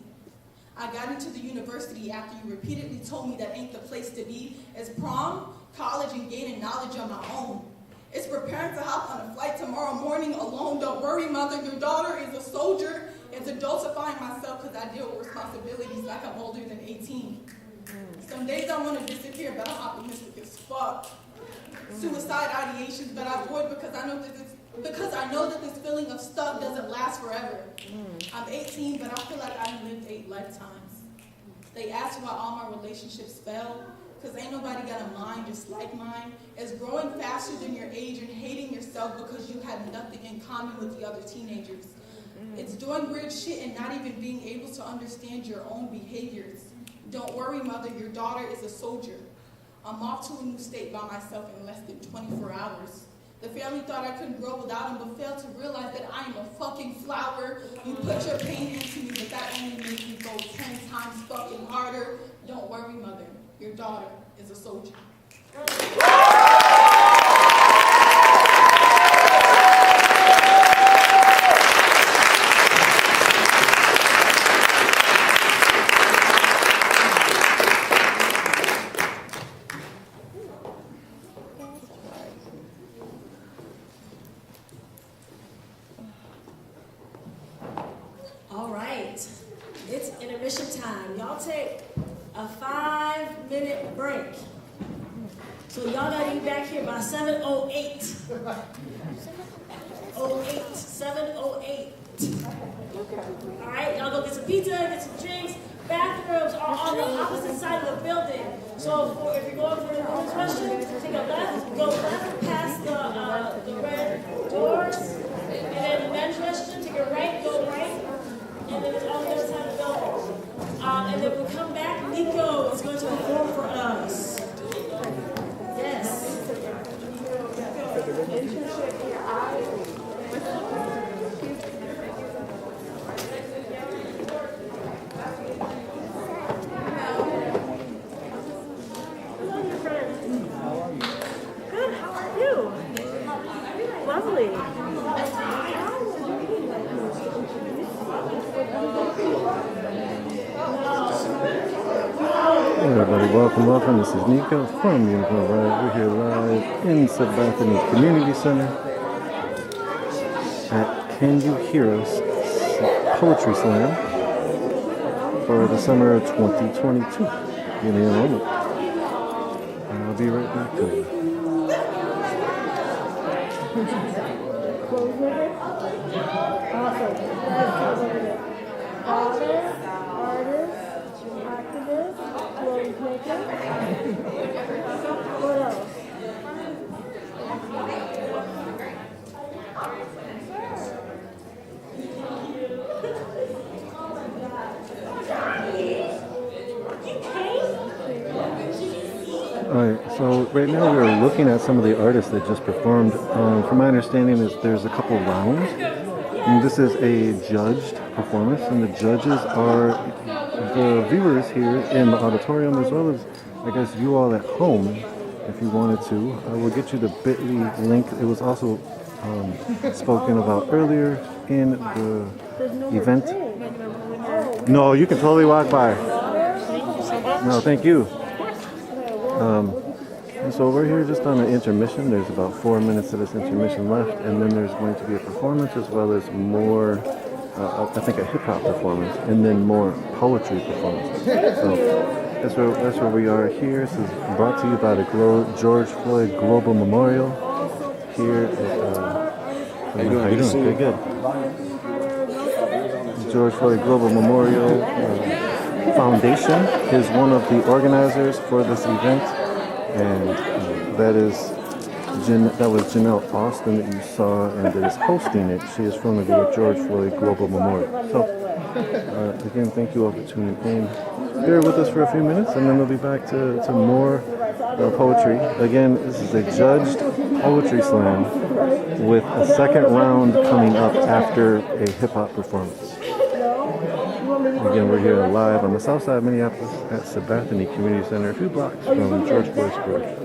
I got into the university after you repeatedly told me that ain't the place to be. It's prom, college, and gaining knowledge on my own. It's preparing to hop on a flight tomorrow morning alone. Don't worry, mother, your daughter is a soldier. It's adultifying myself because I deal with responsibilities like I'm older than 18. Some days I want to disappear, but I'm optimistic as fuck. Suicide ideations, but I avoid because I know that this feeling of stuck doesn't last forever. I'm 18, but I feel like I've lived 8 lifetimes. They ask why all my relationships fail, because ain't nobody got a mind just like mine. It's growing faster than your age and hating yourself because you had nothing in common with the other teenagers. It's doing weird shit and not even being able to understand your own behaviors. Don't worry, mother, your daughter is a soldier. I'm off to a new state by myself in less than 24 hours. The family thought I couldn't grow without him, but failed to realize that I am a fucking flower. You put your pain into me, but that only makes me go 10 times fucking harder. Don't worry, mother. Your daughter is a soldier. All right, it's intermission time. Y'all take a 5-minute break. So y'all gotta be back here by 7:08. 7:08. All right, y'all go get some pizza, get some drinks. Bathrooms are on the opposite side of the building. So if you're going for the women's restroom, take a left, go left past the red doors, and then the men's restroom, take a right, go right. And then it's on the other side of the building. And then when we come back, Nico is going to perform for us. Yes. Hello, your friend. Good, how are you? Lovely. Hey everybody, welcome. This is Nico from Unheard. We're here live in Sabathani Community Center at Can You Hear Us Poetry Slam for the summer of 2022. Give me a moment. And I'll be right back to you. What else? right now we're looking at some of the artists that just performed. From my understanding, there's a couple rounds. And this is a judged performance, and the judges are the viewers here in the auditorium, as well as, I guess, you all at home, if you wanted to. I will get you the bit.ly link. It was also spoken about earlier in the event. No, you can totally walk by. No, thank you. And so we're here just on an intermission. There's about 4 minutes of this intermission left, and then there's going to be a performance as well as more, I think a hip-hop performance, and then more poetry performances. So that's where we are here. This is brought to you by the George Floyd Global Memorial here at, how you doing? Good, good. George Floyd Global Memorial Foundation is one of the organizers for this event, and that was Janelle Austin that you saw, and that is hosting it. She is from the George Floyd Global Memorial. So again, thank you all for tuning in. Bear with us for a few minutes, and then we'll be back to more poetry. Again, this is a judged poetry slam with a second round coming up after a hip-hop performance. Again, we're here live on the south side of Minneapolis at Sabathani Community Center, a few blocks from George Floyd Square.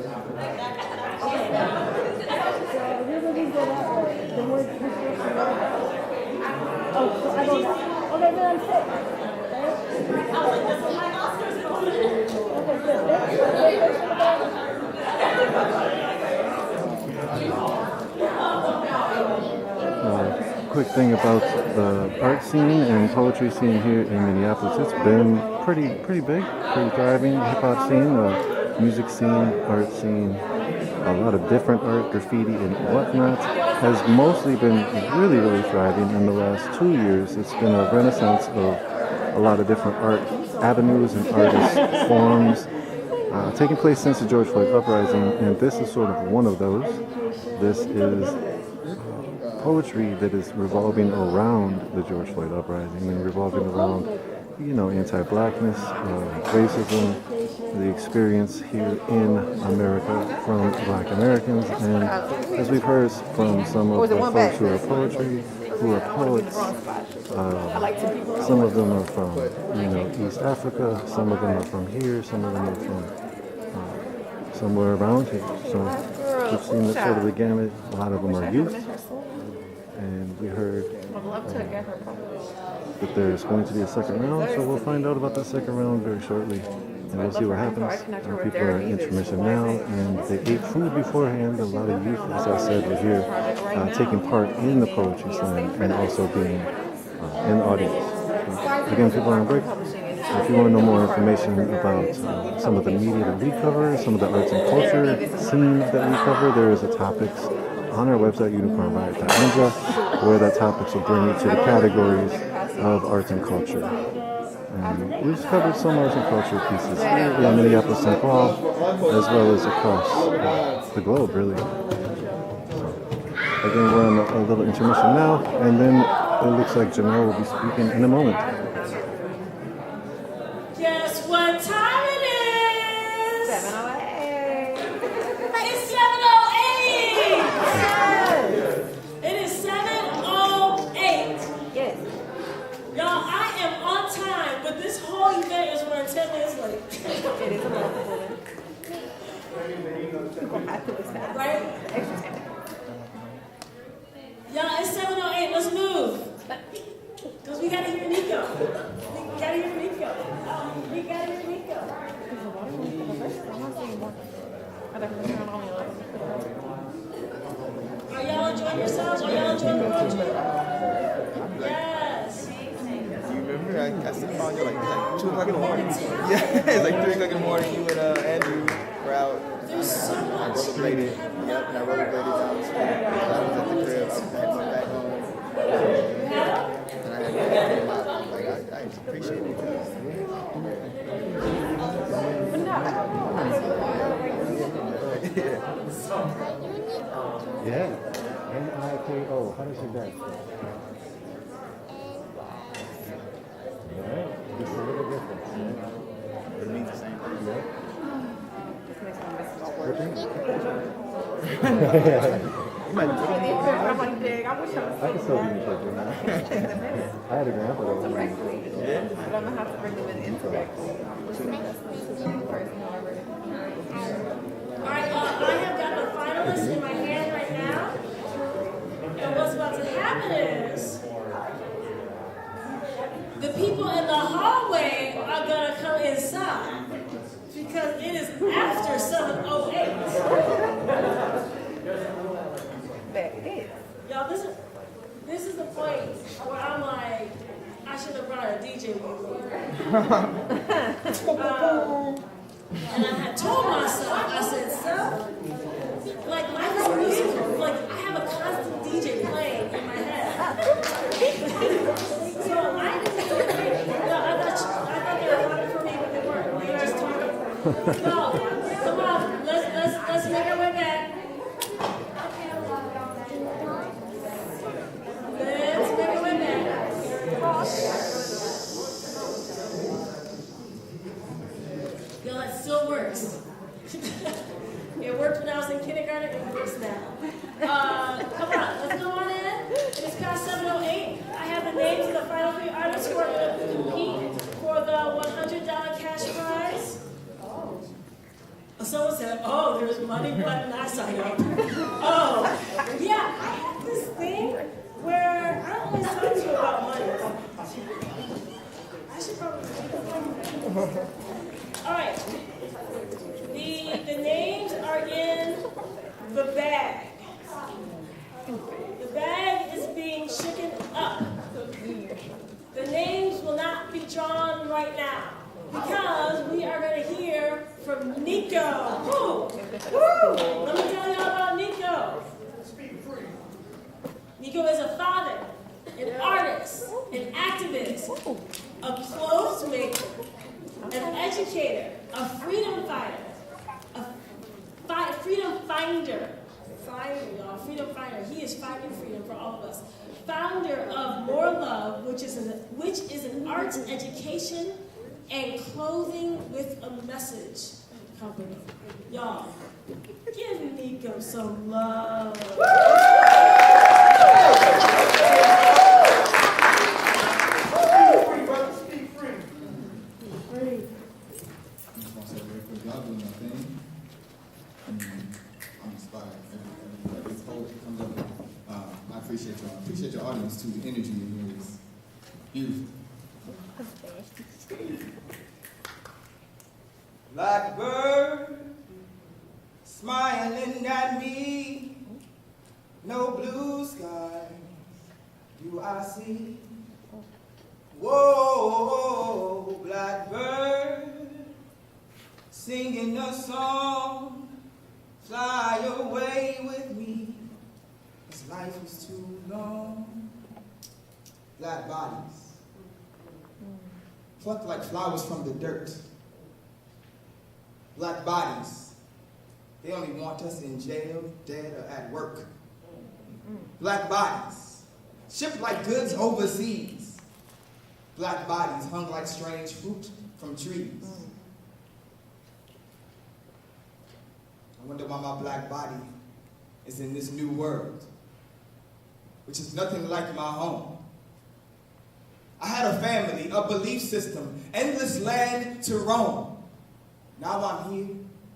Quick thing about the art scene and poetry scene here in Minneapolis. It's been pretty big, pretty thriving. Hip hop scene, music scene, art scene, a lot of different art, graffiti and whatnot has mostly been really thriving. In the last 2 years, it's been a renaissance of a lot of different art avenues and artist forms taking place since the George Floyd Uprising, and this is sort of one of those. This is poetry that is revolving around the George Floyd Uprising and revolving around, anti-blackness, racism, the experience here in America from Black Americans, and as we've heard from some of the folks who are poets, some of them are from, East Africa, some of them are from here, some of them are from somewhere around here. So we've seen that sort of the gamut. A lot of them are youth. And we heard that there's going to be a second round, so we'll find out about that second round very shortly, and we'll see what happens. People are in intermission now, and they ate food beforehand. A lot of youth, as I said, were here taking part in the poetry slam and also being in the audience. Again, people are on break. If you want to know more information about some of the media that we cover, some of the arts and culture scenes that we cover, there is a topics on our website, unicornriot.ninja, where that topics will bring you to the categories of arts and culture. And we've covered some arts and culture pieces here in Minneapolis, St. Paul, as well as across the globe, really. Again, we're on a little intermission now, and then it looks like Janelle will be speaking in a moment. Guess what time it is? 7:08. It's 7:08. It is 7:08. Yes. Y'all, I am on time, but this whole event is running 10 minutes late. It is a little bit. We're going to have to do that. Right? Extra 10. Y'all, it's 7:08. Let's move. Because we got to hear Nico. We got to hear Nico. We got to hear Nico. Are y'all enjoying yourselves? Are y'all enjoying the poetry? Yes. You remember? I still called you like 2 o'clock in the morning. Yeah, it's like 3 o'clock in the morning. You and Andrew were out. There's so I much. rollerbladed. Yep, and I rollerbladed down the street. I was at the crib. I had went back home. And I had to get my, like, I appreciate it. Yeah. N-I-K-O. How do you say that? Right. Just a little different. It means the same thing. We're picture? I'm like, dang, I wish I was I can still give you a picture, man. I had a grandpa that was directly. But I'm gonna have to bring them in indirectly. All right, I have got the finalists in my hand right now. And what's about to happen is the people in the hallway are going to come inside because it is after 7:08. That is. Y'all, this is the point where I'm like, I should have brought a DJ with me. And I had told myself, I said, so, like, life is musical. Like, I have a constant DJ playing in my head. So I didn't do it. No, I thought they were coming for me, but they weren't. They were just talking. No, come on, let's make our way back. Let's make our way back. Yo, that still works. It worked when I was in kindergarten, it works now. Come on, let's go on in. It is past 7:08. I have the names of the final 3 artists who are going to compete for the $100 cash prize. Someone said, oh, there's money, but I signed up. Oh, yeah, I have this thing where I don't always talk to you about money. I should probably. All right. The names are in the bag. The bag is being shaken up. The names will not be drawn right now because we are going to hear from Nico. Woo! Woo! Let me tell you all about Nico. Nico is a father, an artist, an activist, a clothes maker, an educator, a freedom fighter, a freedom finder. Freedom finder. He is fighting freedom for all of us. Founder of More Love, which is an arts, education, and clothing with a message company. Y'all, give Nico some love. Y'all doing your thing. I'm inspired. Every poet comes up. I appreciate y'all. I appreciate your audience too. The energy in here is beautiful. Blackbird smiling at me, no blue skies do I see. Whoa, blackbird singing a song, fly away with me, this life is too long. Black bodies plucked like flowers from the dirt. Black bodies, they only want us in jail, dead, or at work. Black bodies, shipped like goods overseas. Black bodies hung like strange fruit from trees. I wonder why my black body is in this new world, which is nothing like my home. I had a family, a belief system, endless land to roam. Now I'm here,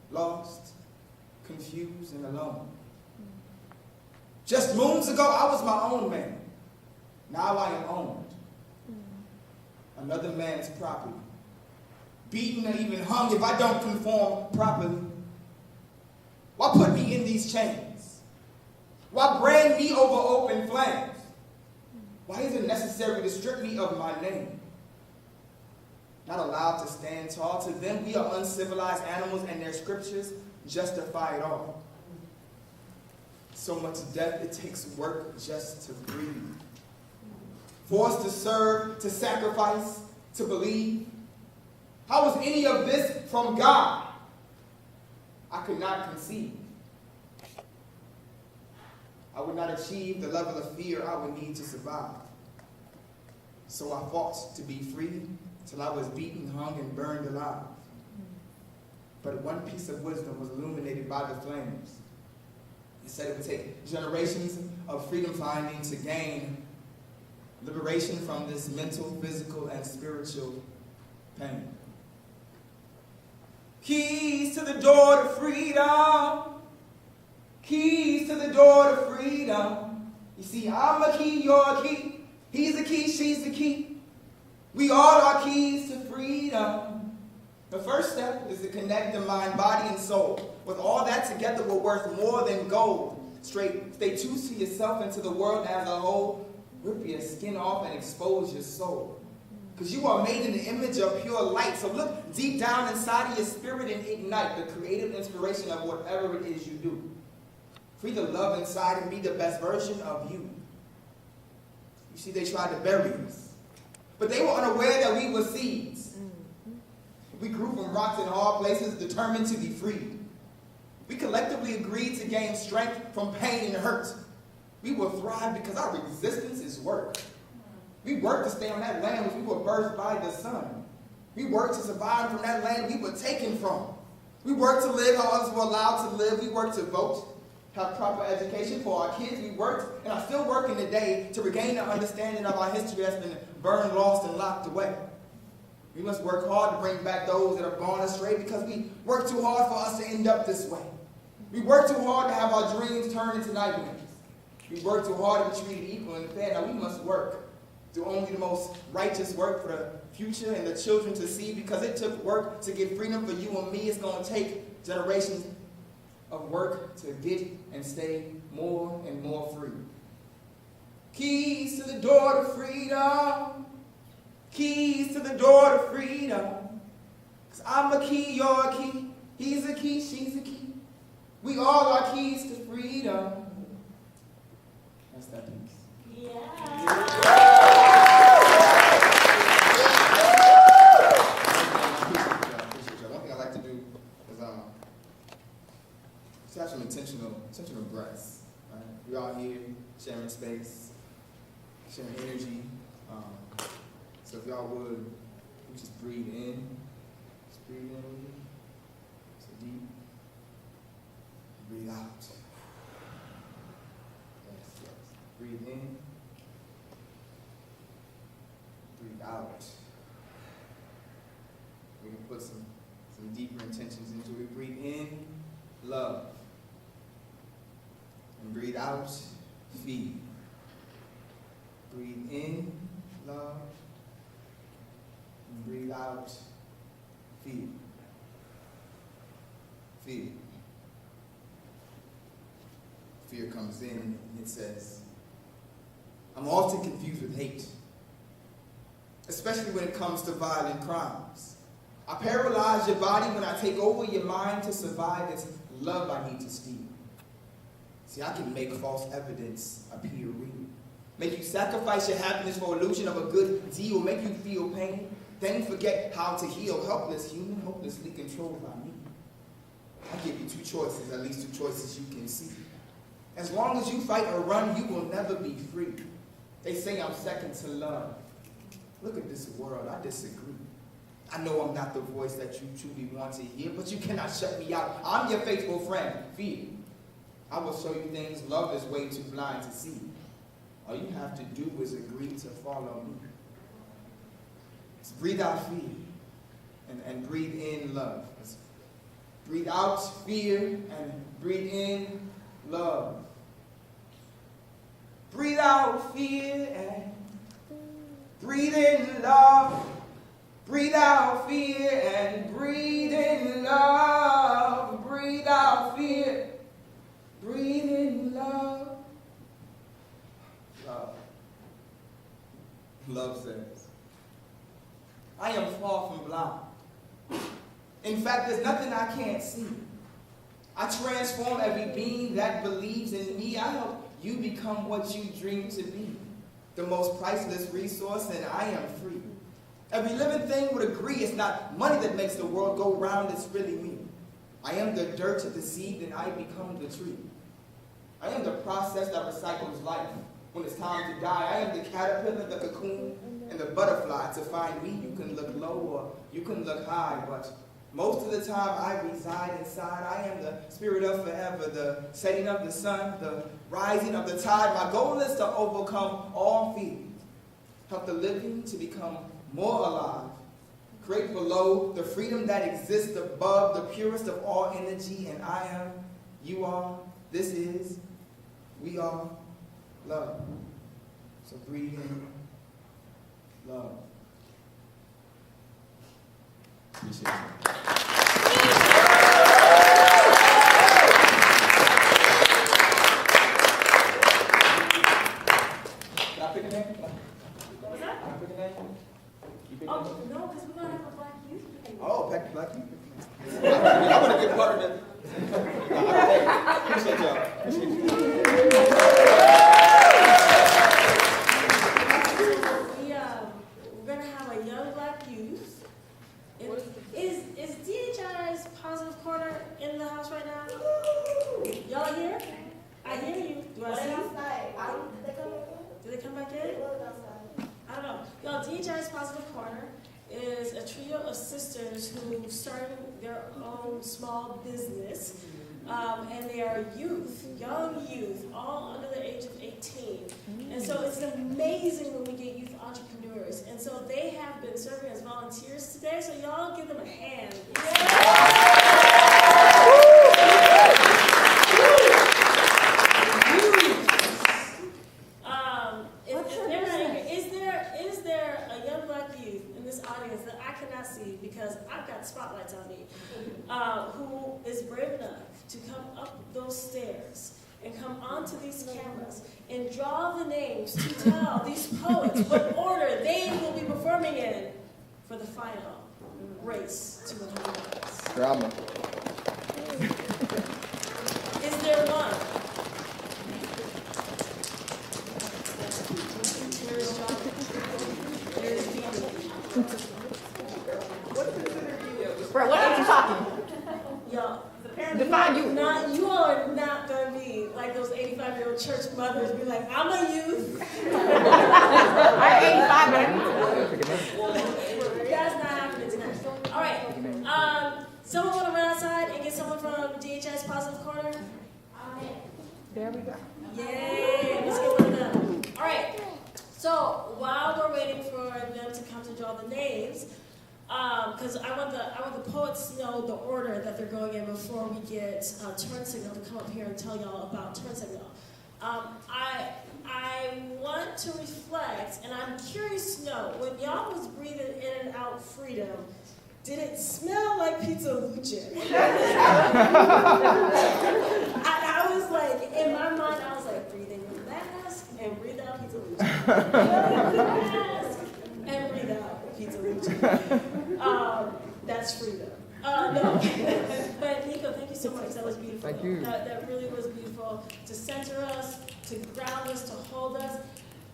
lost, confused, and alone. Just moons ago, I was my own man. Now I am owned. Another man's property. Beaten or even hung if I don't conform properly. Why put me in these chains? Why brand me over open flames? Why is it necessary to strip me of my name? Not allowed to stand tall. To them, we are uncivilized animals, and their scriptures justify it all. So much death, it takes work just to breathe. Forced to serve, to sacrifice, to believe. How is any of this from God? I could not conceive. I would not achieve the level of fear I would need to survive. So I fought to be free till I was beaten, hung, and burned alive. but one piece of wisdom was illuminated by the flames. He said it would take generations of freedom finding to gain liberation from this mental, physical, and spiritual pain. Keys to the door to freedom. Keys to the door to freedom. You see, I'm a key, you're a key. He's a key, she's the key. We all are keys to freedom. The first step is to connect the mind, body, and soul. With all that together, we're worth more than gold. Stay true to yourself and to the world as a whole. Rip your skin off and expose your soul. Because you are made in the image of pure light. So look deep down inside of your spirit and ignite the creative inspiration of whatever it is you do. Free the love inside and be the best version of you. You see, they tried to bury us. But they were unaware that we were seeds. We grew from rocks in hard places, determined to be free. We collectively agreed to gain strength from pain and hurt. We will thrive because our resistance is work. We worked to stay on that land which we were birthed by the sun. We worked to survive from that land we were taken from. We worked to live how others were allowed to live. We worked to vote, have proper education for our kids. We worked, and are still working today, to regain the understanding of our history that's been burned, lost, and locked away. We must work hard to bring back those that have gone astray because we work too hard for us to end up this way. We work too hard to have our dreams turn into nightmares. We work too hard to be treated equal and fair. Now we must work. Do only the most righteous work for the future and the children to see, because it took work to get freedom for you and me. It's going to take generations of work to get and stay more and more free. Keys to the door to freedom. Keys to the door to freedom. Because I'm a key, you're a key. He's a key, she's a key. We all are keys to freedom. That's that piece. Yeah. One thing I like to do is just have some intentional breaths. Right? We all here sharing space, sharing energy. So if y'all would, just breathe in. Just breathe in. So deep. Breathe out. Yes. Breathe in. Breathe out. We can put some deeper intentions into it. Breathe in, love. And breathe out, feed. Breathe in, love. And breathe out, feed. Feed. Fear comes in and it says, I'm often confused with hate, especially when it comes to violent crimes. I paralyze your body when I take over your mind to survive. It's love I need to steal. See, I can make false evidence appear real. Make you sacrifice your happiness for illusion of a good deal. Make you feel pain, then forget how to heal. Helpless human, hopelessly controlled by me. I give you two choices, at least two choices you can see. As long as you fight or run, you will never be free. They say I'm second to love. Look at this world, I disagree. I know I'm not the voice that you truly want to hear, but you cannot shut me out. I'm your faithful friend, fear. I will show you things love is way too blind to see. All you have to do is agree to follow me. Just breathe out fear and breathe in love. Just breathe out fear and breathe in love. Breathe out fear and breathe in love. Breathe out fear and breathe in love. Breathe out fear. Breathe in love. Love. Love says, I am far from blind. In fact, there's nothing I can't see. I transform every being that believes in me. I help you become what you dream to be. The most priceless resource, and I am free. Every living thing would agree it's not money that makes the world go round, it's really me. I am the dirt to the seed, and I become the tree. I am the process that recycles life. When it's time to die, I am the caterpillar, the cocoon, and the butterfly. To find me, you can look low or you can look high, but Most of the time I reside inside. I am the spirit of forever, the setting of the sun, the rising of the tide. My goal is to overcome all fear, help the living to become more alive, create below the freedom that exists above the purest of all energy. And I am, you are, this is, we are love. So breathe in love. Appreciate it. Can I pick a name? What was that? Can I pick a name? You pick a Oh, name? no, because we're going to have a black youth. Oh, Black youth. I want to be part of that. Appreciate y'all. Appreciate you. We're going to have a young black youth. Is DHI's Positive Corner in the house right now? Y'all here? I hear you. Do I see you? Did they come back in? I don't know. Y'all, DHI's Positive Corner is a trio of sisters who started their own small business. And they are youth, young youth, all under the age of 18. And so it's amazing when we get youth entrepreneurs. And so they have been serving as volunteers today, so y'all give them a hand. Is there a young black youth in this audience that I cannot see because I've got spotlights on me, who is brave enough to come up those stairs and come onto these cameras and draw the names to tell these poets what order they will be performing in for the final race to 100 miles? Drama. Is there one? There is John. There is Beatty. Bro, what are you talking? Y'all. Define you. You all are not going to be like those 85-year-old church mothers be like, I'm a youth. I'm 85, but That's not happening tonight. All right. Someone want to run outside and get someone from DHS Positive Corner? there we go. Yay. Let's get one of them. All right. So while we're waiting for them to come to draw the names, because I want the poets to know the order that they're going in before we get Turn Signal to come up here and tell y'all about Turn Signal. I want to reflect, and I'm curious to know, when y'all was breathing in and out freedom, did it smell like pizza luce? I was like, in my mind, I was like, breathe in your mask and breathe out pizza luce. Mask and breathe out pizza luce. That's freedom. No. But Nico, thank you so much. That was beautiful. Thank you. That really was beautiful. To center us, to ground us, to hold us.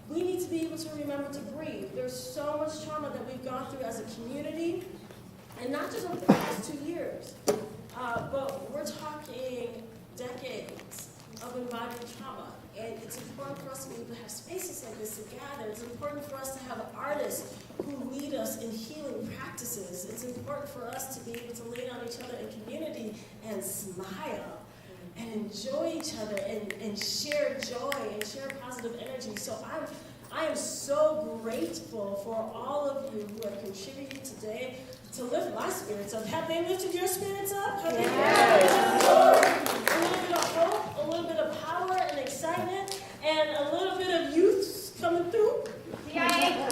We need to be able to remember to breathe. There's so much trauma that we've gone through as a community, and not just over the past 2 years, but we're talking decades of embodied trauma. And it's important for us to be able to have spaces like this to gather. It's important for us to have artists who lead us in healing practices. It's important for us to be able to lean on each other in community and smile and enjoy each other and share joy and share positive energy. So I am so grateful for all of you who have contributed today to lift my spirits up. Have they lifted your spirits up? Have they a little bit of hope, a little bit of power and excitement, and a little bit of youth coming through? I need one,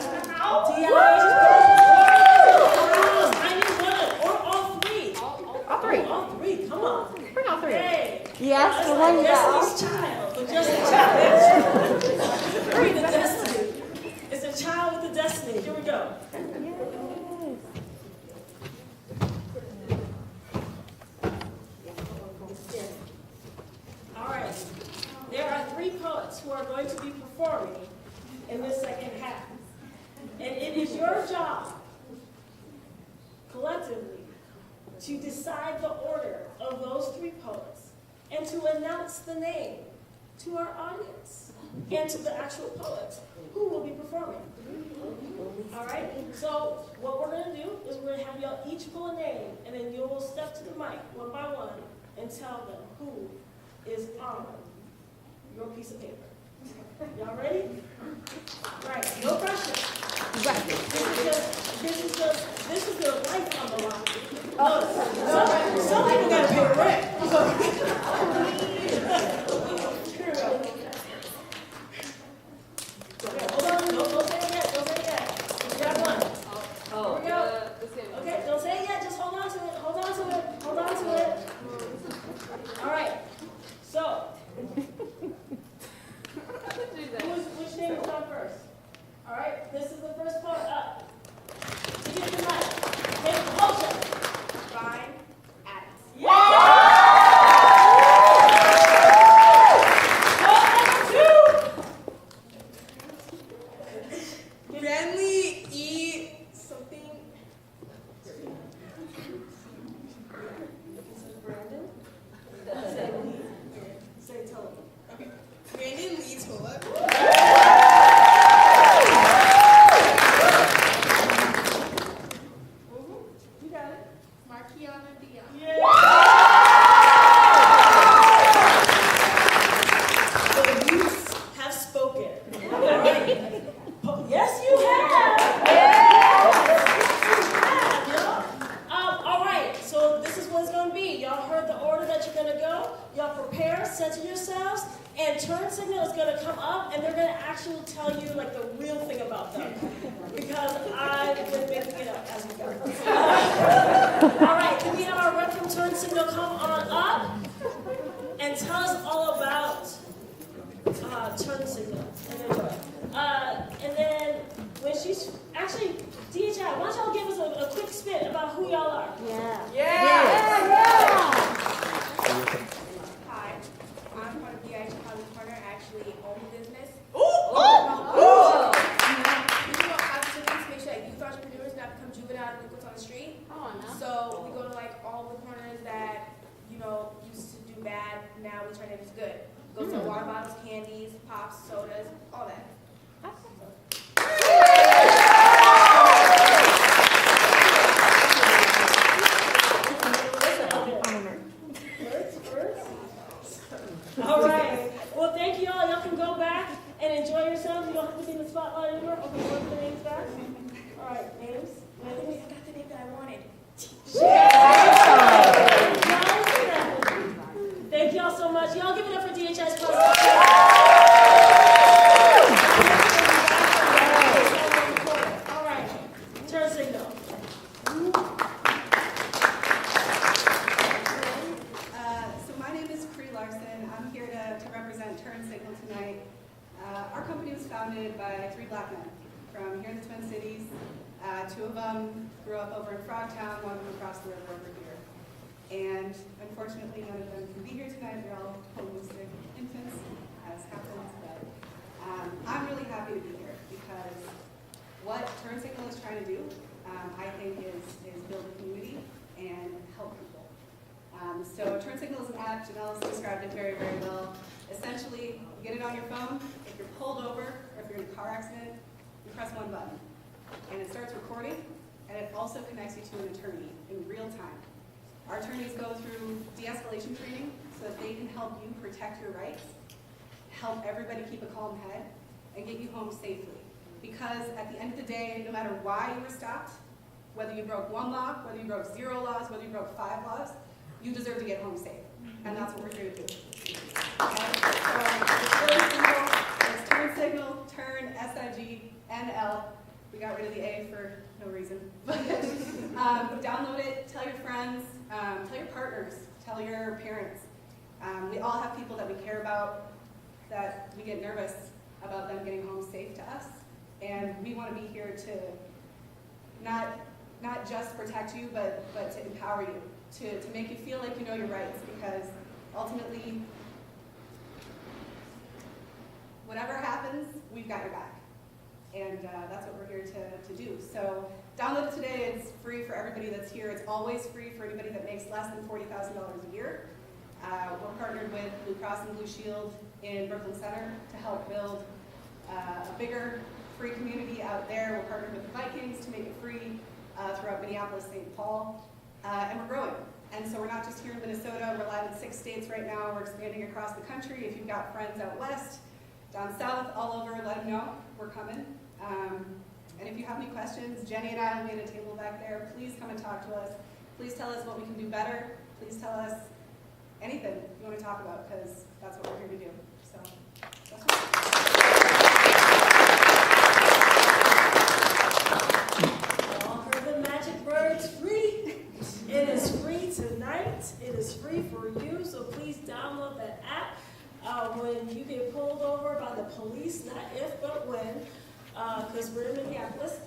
or all three. All three. All three, come on. Bring all three. Hey. Yes, It's like Destiny's Child. The Destiny's Child. Bring the destiny. It's a child with a destiny. Here we go. All right. There are 3 poets who are going to be performing in this second half. And it is your job, collectively, to decide the order of those 3 poets and to announce the name to our audience and to the actual poets who will be performing. All right? So what we're going to do is we're going to have y'all each pull a name, and then you will step to the mic one by one and tell them who is on your piece of paper. Y'all ready? Right, no pressure. Right. This is your life on the line. Some people got to pay rent. Here we go. Okay, hold on, don't say it yet, don't say it yet. We got one. Here we go. Okay, don't say it yet, just hold on to it, hold on to it, hold on to it. All right, so, which name is on first? All right, this is the first part up. To get the mic, take the culture. Fine. Adams. Brantley E. something. Brandon? Say Tulip. Okay. Brandon Lee Tulip. You got it. Markiana Dion. The youths have spoken. All right. Yes, you have. All right. So this is what it's going to be. Y'all heard the order that you're going to go. Y'all prepare, center yourselves, and turn signal is going to come up, and they're going to actually tell you like the real thing about them, because I've been making it up as we go. All right. Can we have our rep from turn signal come on up and tell us all about turn signal and enjoy. And then when she's actually DHI, why don't y'all give us a quick spit about who y'all are? Hi. I'm part of the Chicago Corner. I actually own the business. Ooh! You know, opportunities to make sure that youth entrepreneurs not become juvenile delinquents on the street. So we go to like all the corners that, you know, used to do bad. Now we turn it into good. Go to water bottles, candies, pops, sodas, all that. All right. Well, thank you all. Y'all can go back and enjoy yourselves. You don't have to be in the spotlight anymore. Okay, what's the names back? All right, names. I got the name that I wanted. Thank y'all so much. Y'all give it up for DHS Plus. All right, turn signal. So my name is Cree Larson. I'm here to represent Turn Signal tonight. Our company was founded by 3 black men from here in the Twin Cities. 2 of them grew up over in Frogtown, 1 of them across the river over here. And unfortunately, none of them can be here tonight. They're all holistic infants, as happens. But I'm really happy to be here because what Turn Signal is trying to do, I think, is build a community and help people. So Turn Signal is an app. Janelle has described it very, very well. Essentially, you get it on your phone. If you're pulled over or if you're in a car accident, you press 1 button. And it starts recording, and it also connects you to an attorney in real time. Our attorneys go through de-escalation training so that they can help you protect your rights, help everybody keep a calm head, and get you home safely. Because at the end of the day, no matter why you were stopped, whether you broke 1 law, whether you broke 0 laws, whether you broke 5 laws, you deserve to get home safe. And that's what we're here to do. Okay? So it's Turn Signal, Turn, S-I-G-N-L. We got rid of the A for no reason. Download it, tell your friends, tell your partners, tell your parents. We all have people that we care about, that we get nervous about them getting home safe to us. And we want to be here to not just protect you, but to empower you, to make you feel like you know your rights, because ultimately, whatever happens, we've got your back. And that's what we're here to do. So download it today. It's free for everybody that's here. It's always free for anybody that makes less than $40,000 a year. We're partnered with Blue Cross and Blue Shield in Brooklyn Center to help build a bigger free community out there. We're partnered with the Vikings to make it throughout Minneapolis, St. Paul, and we're growing. And so we're not just here in Minnesota, we're live in 6 states right now, we're expanding across the country. If you've got friends out west, down south, all over, let them know, we're coming. And if you have any questions, Jenny and I will be at a table back there. Please come and talk to us. Please tell us what we can do better. Please tell us anything you want to talk about, because that's what we're here to do. So, that's what You all heard the magic words, free. It is free tonight. It is free for you, so please download that app. When you get pulled over by the police, not if, but when, because we're in Minneapolis,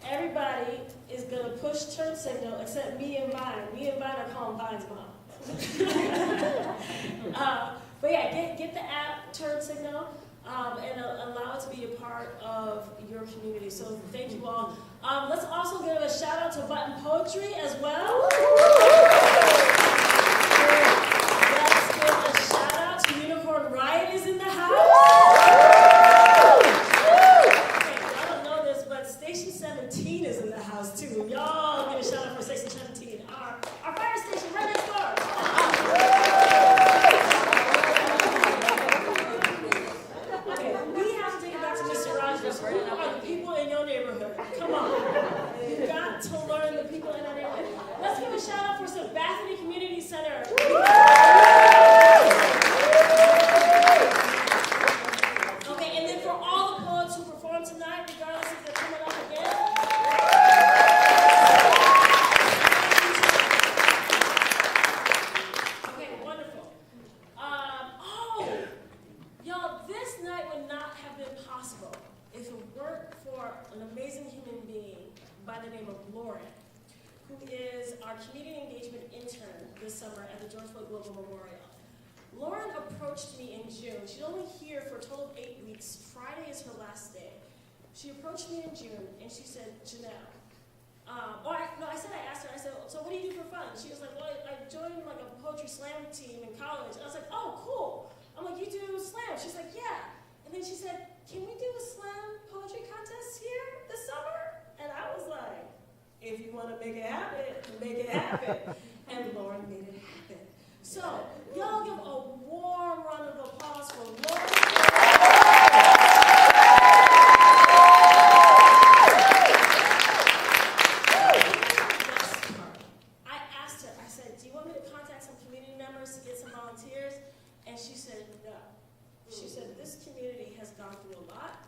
everybody is going to push turn signal except me and Vine. Me and Vine are calling Vine's mom. But yeah, get the app, turn signal, and allow it to be a part of your community. So thank you all. Let's also give a shout out to Button Poetry as well. Let's give a shout out to Unicorn Riot is in the house. Okay, y'all don't know this, but Station 17 is in the house too. Y'all give a shout out for Station 17. Our fire station right next door. Okay, we have to take it back to Mr. Rogers. Who are the people in your neighborhood? Come on. You've got to learn the people in our neighborhood. Let's give a shout out for Sabathani Community Center. Okay, and then for all the poets who perform tonight, regardless if they're coming up again. Okay, wonderful. Y'all, this night would not have been possible if it weren't for an amazing human being by the name of Lauren, who is our community engagement intern this summer at the George Floyd Global Memorial. Lauren approached me in June. She's only here for a total of 8 weeks. Friday is her last day. She approached me in June and she said, Janelle, I asked her, so what do you do for fun? She was like, well, I joined like a poetry slam team in college. I was like, oh, cool. I'm like, you do slam? She's like, yeah. And then she said, can we do a slam poetry contest here this summer? And I was like, if you want to make it happen, make it happen. And Lauren made it happen. So, y'all give a warm round of applause for Lauren. I asked her, I said, do you want me to contact some community members to get some volunteers? And she said, no. She said, this community has gone through a lot,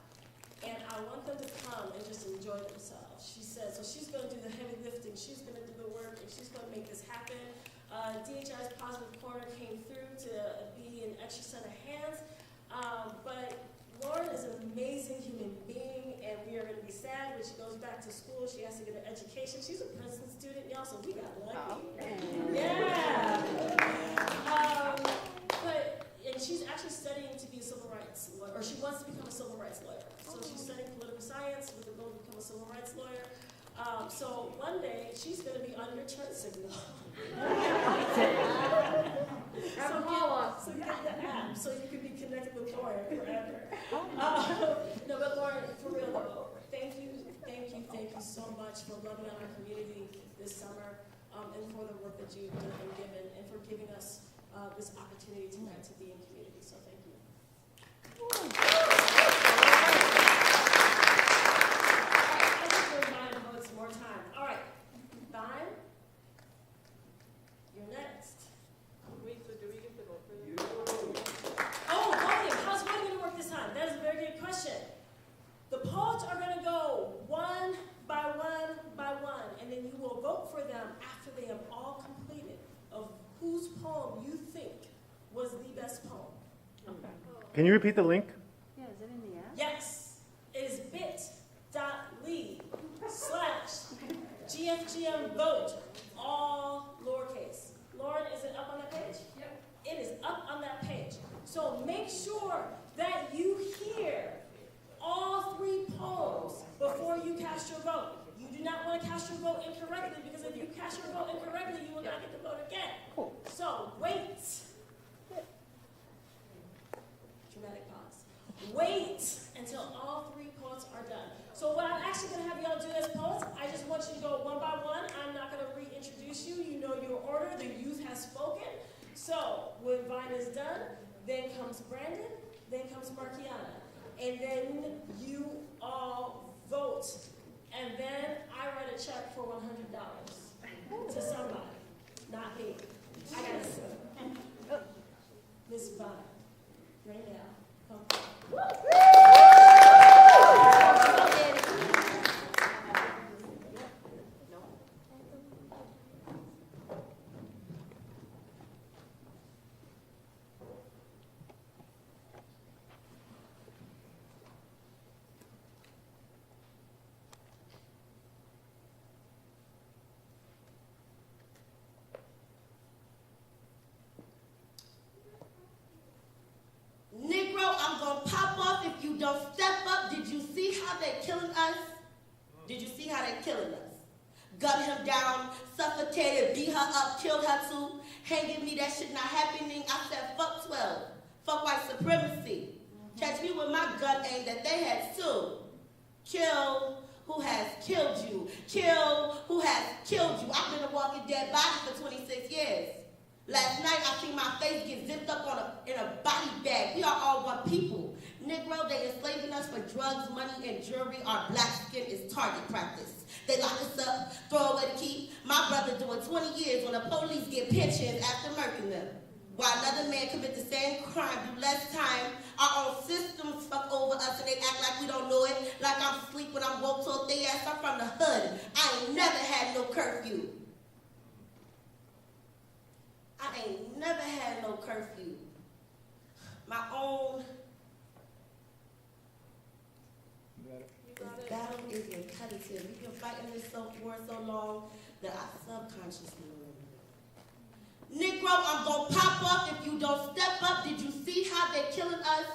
and I want them to come and just enjoy themselves. She said, so she's going to do the heavy lifting, she's going to do the work, and she's going to make this happen. DHI's Positive Corner came through to be an extra set of hands, but Lauren is an amazing human being, and we are going to be sad when she goes back to school. She has to get an education. She's a Princeton student, y'all, so we got lucky. Yeah. And she's actually studying to be a civil rights lawyer, or she wants to become a civil rights lawyer. So she's studying political science with the goal to become a civil rights lawyer. So one day, she's going to be on your turn signal. So get the app so you can be connected with Lauren forever. No, but Lauren, for real though, thank you so much for loving on our community this summer, and for the work that you've done and given, and for giving us this opportunity tonight to be in community. So thank you. More time. All right, Vine, you're next. Wait, so do we get to vote for you? Oh, voting. How's voting going to work this time? That is a very good question. The poets are going to go one by one by one, and then you will vote for them after they have all completed of whose poem you think was the best poem. Okay. Can you repeat the link? Yeah, is it in the app? Yes, it is bit.ly/GFGM vote, all lowercase. Lauren, is it up on that page? Yep. It is up on that page. So make sure that you hear all 3 poems before you cast your vote. You do not want to cast your vote incorrectly, because if you cast your vote incorrectly, you will not get to vote again. Cool. So wait. Dramatic pause. Wait until all 3 poets are done. So what I'm actually actually going to have y'all do as poets. I just want you to go one by one. I'm not going to reintroduce you. You know your order. The youth has spoken. So when Vine is done, then comes Brandon, then comes Markiana. And then you all vote. And then I write a check for $100 to somebody, not me. I got to say, Miss Vine, right now, come. Don't step up. Did you see how they're killing us? Did you see how they're killing us? Gunned him down, suffocated, beat her up, killed her too. Hanging me, that shit not happening. I said, fuck 12. Fuck white supremacy. Catch me with my gun aimed that they had too. Kill who has killed you. Kill who has killed you. I've been a walking dead body for 26 years. Last night, I seen my face get zipped up in a body bag. We are all one people. Negro, they enslaving us for drugs, money, and jewelry. Our black skin is target practice. They lock us up, throw away the key. My brother doing 20 years when the police get pensions after murking them. While another man commit the same crime, do less time. Our own systems fuck over us and they act like we don't know it. Like I'm asleep when I'm woke, told they ass I'm from the hood. I ain't never had no curfew. I ain't never had no curfew. My own battle is repetitive. We've been fighting this war so long that I subconsciously remember. Negro, I'm gonna pop up if you don't step up. Did you see how they're killing us?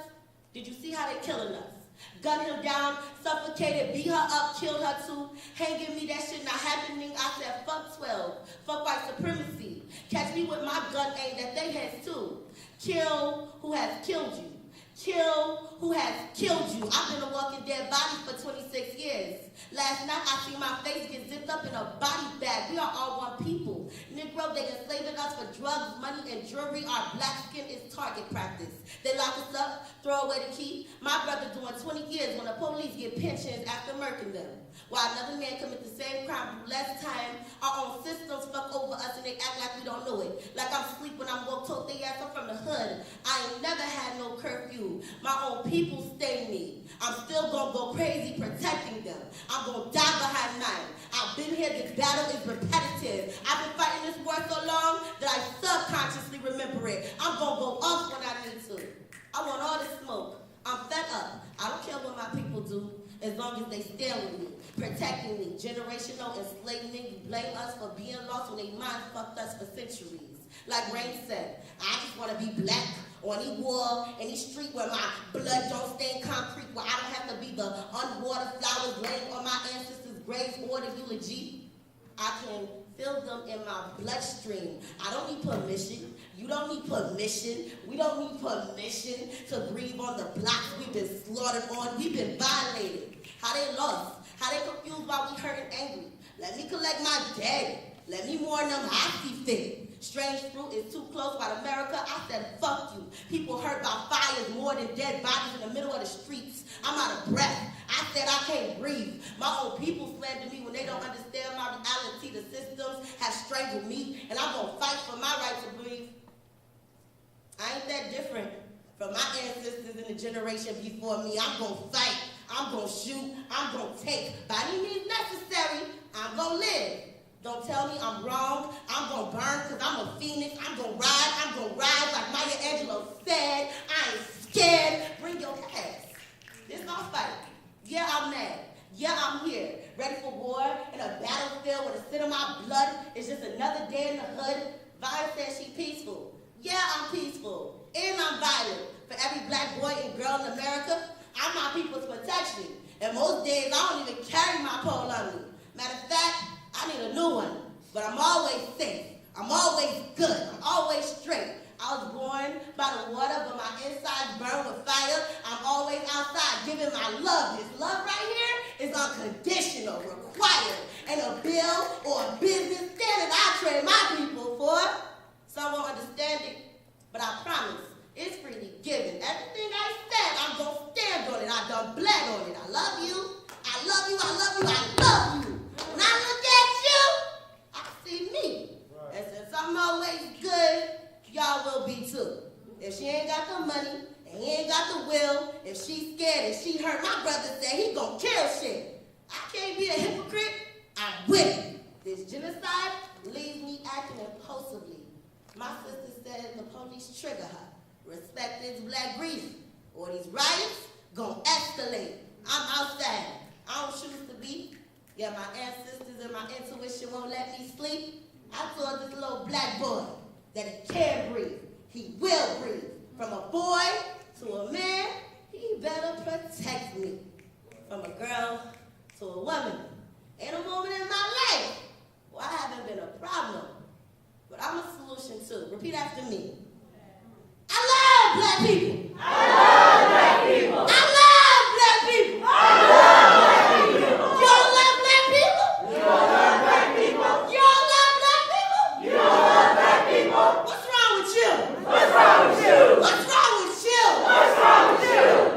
Did you see how they're killing us? Gunned him down, suffocated, beat her up, killed her too. Hanging me, that shit not happening. I said, fuck 12. Fuck white supremacy. Catch me with my gun aimed that they had too. Kill who has killed you. Kill who has killed you. I've been a walking dead body for 26 years. Last night, I seen my face get zipped up in a body bag. We are all one people. Negro, they enslaving us for drugs, money, and jewelry. Our black skin is target practice. They lock us up, throw away the key. My brother doing 20 years when the police get pensions after murking them. While another man commit the same crime, do less time. Our own systems fuck over us and they act like we don't know it. Like I'm asleep when I'm woke, told they ass I'm from the hood. I ain't never had no curfew. My own people stay me. I'm still gonna go crazy protecting them. I'm gonna die behind mine. I've been here, this battle is repetitive. I've been fighting this war so long that I subconsciously remember it. I'm gonna go off when I need to. I want all the smoke. I'm fed up. I don't care what my people do, as long as they stand with me, protecting me. Generational enslavement, you blame us for being lost when they mind fucked us for centuries. Like Rain said, I just want to be black on any wall, any street where my blood don't stain concrete, where I don't have to be the unwatered flowers laying on my ancestors' graves or the eulogy. I can feel them in my bloodstream. I don't need permission. You don't need permission. We don't need permission to breathe on the blocks we've been slaughtered on. We've been violated. How they lost. How they confused while we hurt and angry. Let me collect my dead. Let me mourn them. I see fit. Strange fruit is too close by America. I said, fuck you. People hurt by fires more than dead bodies in the middle of the streets. I'm out of breath. I said I can't breathe. My own people slander me when they don't understand my reality. The systems have strangled me, and I'm going to fight for my right to breathe. I ain't that different from my ancestors in the generation before me. I'm going to fight. I'm going to shoot. I'm going to take. By any means necessary, I'm going to live. Don't tell me I'm wrong. I'm going to burn because I'm a phoenix. I'm going to ride. I'm going to ride like Maya Angelou said. I ain't scared. Bring your ass. This is our fight. Yeah, I'm mad. Yeah, I'm here. Ready for war in a battlefield with a sit of my blood. It's just another day in the hood. Vi says she peaceful. Yeah, I'm peaceful. And I'm violent. For every black boy and girl in America, I'm my people's protection. And most days, I don't even carry my pole on me. Matter of fact, I need a new one. But I'm always safe. I'm always good. I'm always straight. I was born by the water, but my insides burn with fire. I'm always outside giving my love. This love right here is unconditional. required, and a bill or a business standard I trade my people for. Some won't understand it, but I promise it's freely given. Everything I said, I'm gonna stand on it. I done bled on it. I love you. I love you. I love you. I love you. When I look at you, I see me. And since I'm always good, y'all will be too. If she ain't got the money, and he ain't got the will, if she's scared and she hurt, my brother said he gonna kill shit. I can't be a hypocrite. I'm with it. This genocide leaves me acting impulsively. My sister said the police trigger her. Respect this black grief, or these riots gon' escalate. I'm outside. I don't choose to be. Yeah, my ancestors and my intuition won't let me sleep. I told this little black boy that he can breathe. He will breathe. From a boy to a man, he better protect me. From a girl to a woman. Ain't a moment in my life where I haven't been a problem. But I'm a solution too. Repeat after me. I love black people. I love black people. I love black people. I love black people. You all love black people? You all love black people. You all love black people? You all love black people. What's wrong with you? What's wrong with you? What's wrong with you? What's wrong with you?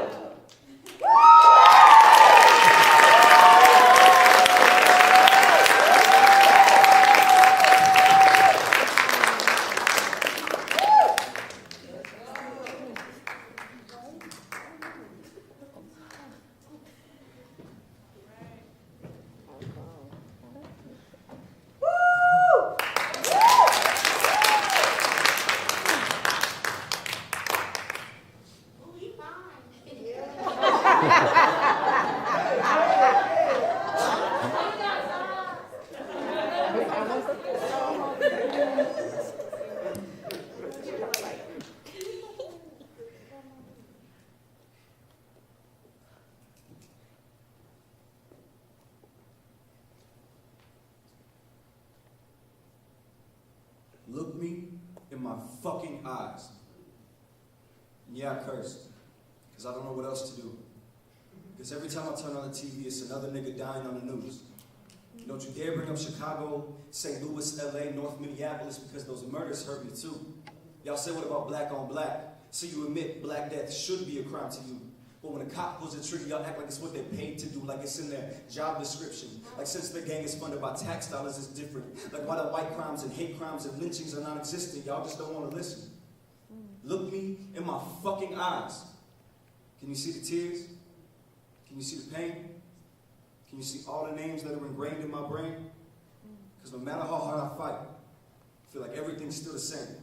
Look me in my fucking eyes. And yeah, I cursed, because I don't know what else to do. Because every time I turn on the TV, it's another nigga dying on the news. Don't you dare bring up Chicago, St. Louis, LA, North Minneapolis, because those murders hurt me too. Y'all say, what about black on black? So you admit black death should be a crime to you. But when a cop pulls a trigger, y'all act like it's what they're paid to do, like it's in their job description. Like since the gang is funded by tax dollars, it's different. Like why the white crimes and hate crimes and lynchings are non-existent, y'all just don't want to listen. Look me in my fucking eyes. Can you see the tears? Can you see the pain? Can you see all the names that are ingrained in my brain? Because no matter how hard I fight, I feel like everything's still the same.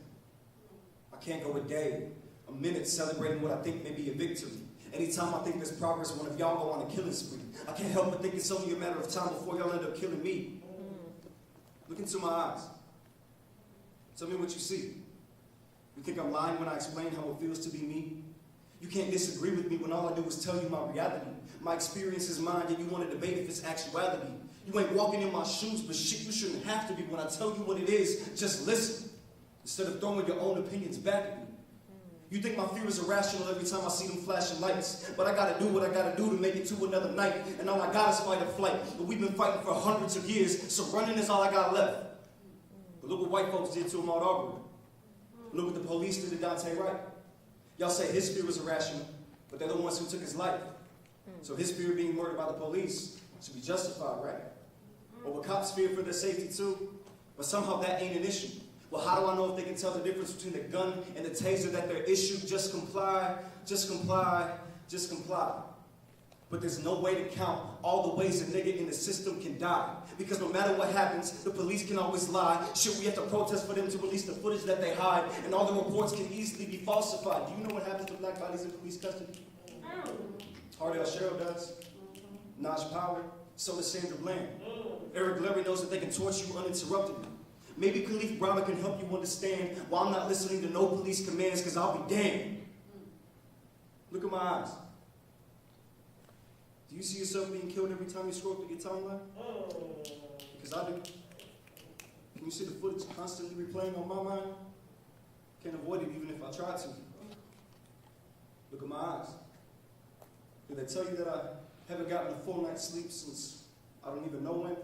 I can't go a day, a minute celebrating what I think may be a victory. Anytime I think there's progress, one of y'all go on a killing spree. I can't help but think it's only a matter of time before y'all end up killing me. Look into my eyes. Tell me what you see. You think I'm lying when I explain how it feels to be me? You can't disagree with me when all I do is tell you my reality. My experience is mine, yet you want to debate if it's actuality. You ain't walking in my shoes, but shit, you shouldn't have to be. When I tell you what it is, just listen, instead of throwing your own opinions back at me. You think my fear is irrational every time I see them flashing lights. But I gotta do what I gotta do to make it to another night. And all I got is fight or flight. But we've been fighting for hundreds of years, so running is all I got left. But look what white folks did to him out Auburn. Look what the police did to Dante Wright. Y'all say his fear was irrational, but they're the ones who took his life. So his fear of being murdered by the police should be justified, right? Or what cops fear for their safety too, but somehow that ain't an issue. Well, how do I know if they can tell the difference between the gun and the taser that they're issued? Just comply, just comply, just comply. But there's no way to count all the ways a nigga in the system can die. Because no matter what happens, the police can always lie. Shit, we have to protest for them to release the footage that they hide, and all the reports can easily be falsified. Do you know what happens to black bodies in police custody? Hardell Cheryl does. Naj Power. So does Sandra Bland. Eric Larry knows that they can torture you uninterruptedly. Maybe Khalif Brahma can help you understand why I'm not listening to no police commands, because I'll be damned. Look at my eyes. Do you see yourself being killed every time you scroll through your timeline? Because I do. Can you see the footage constantly replaying on my mind? Can't avoid it even if I try to. Look at my eyes. Did they tell you that I haven't gotten a full night's sleep since I don't even know him.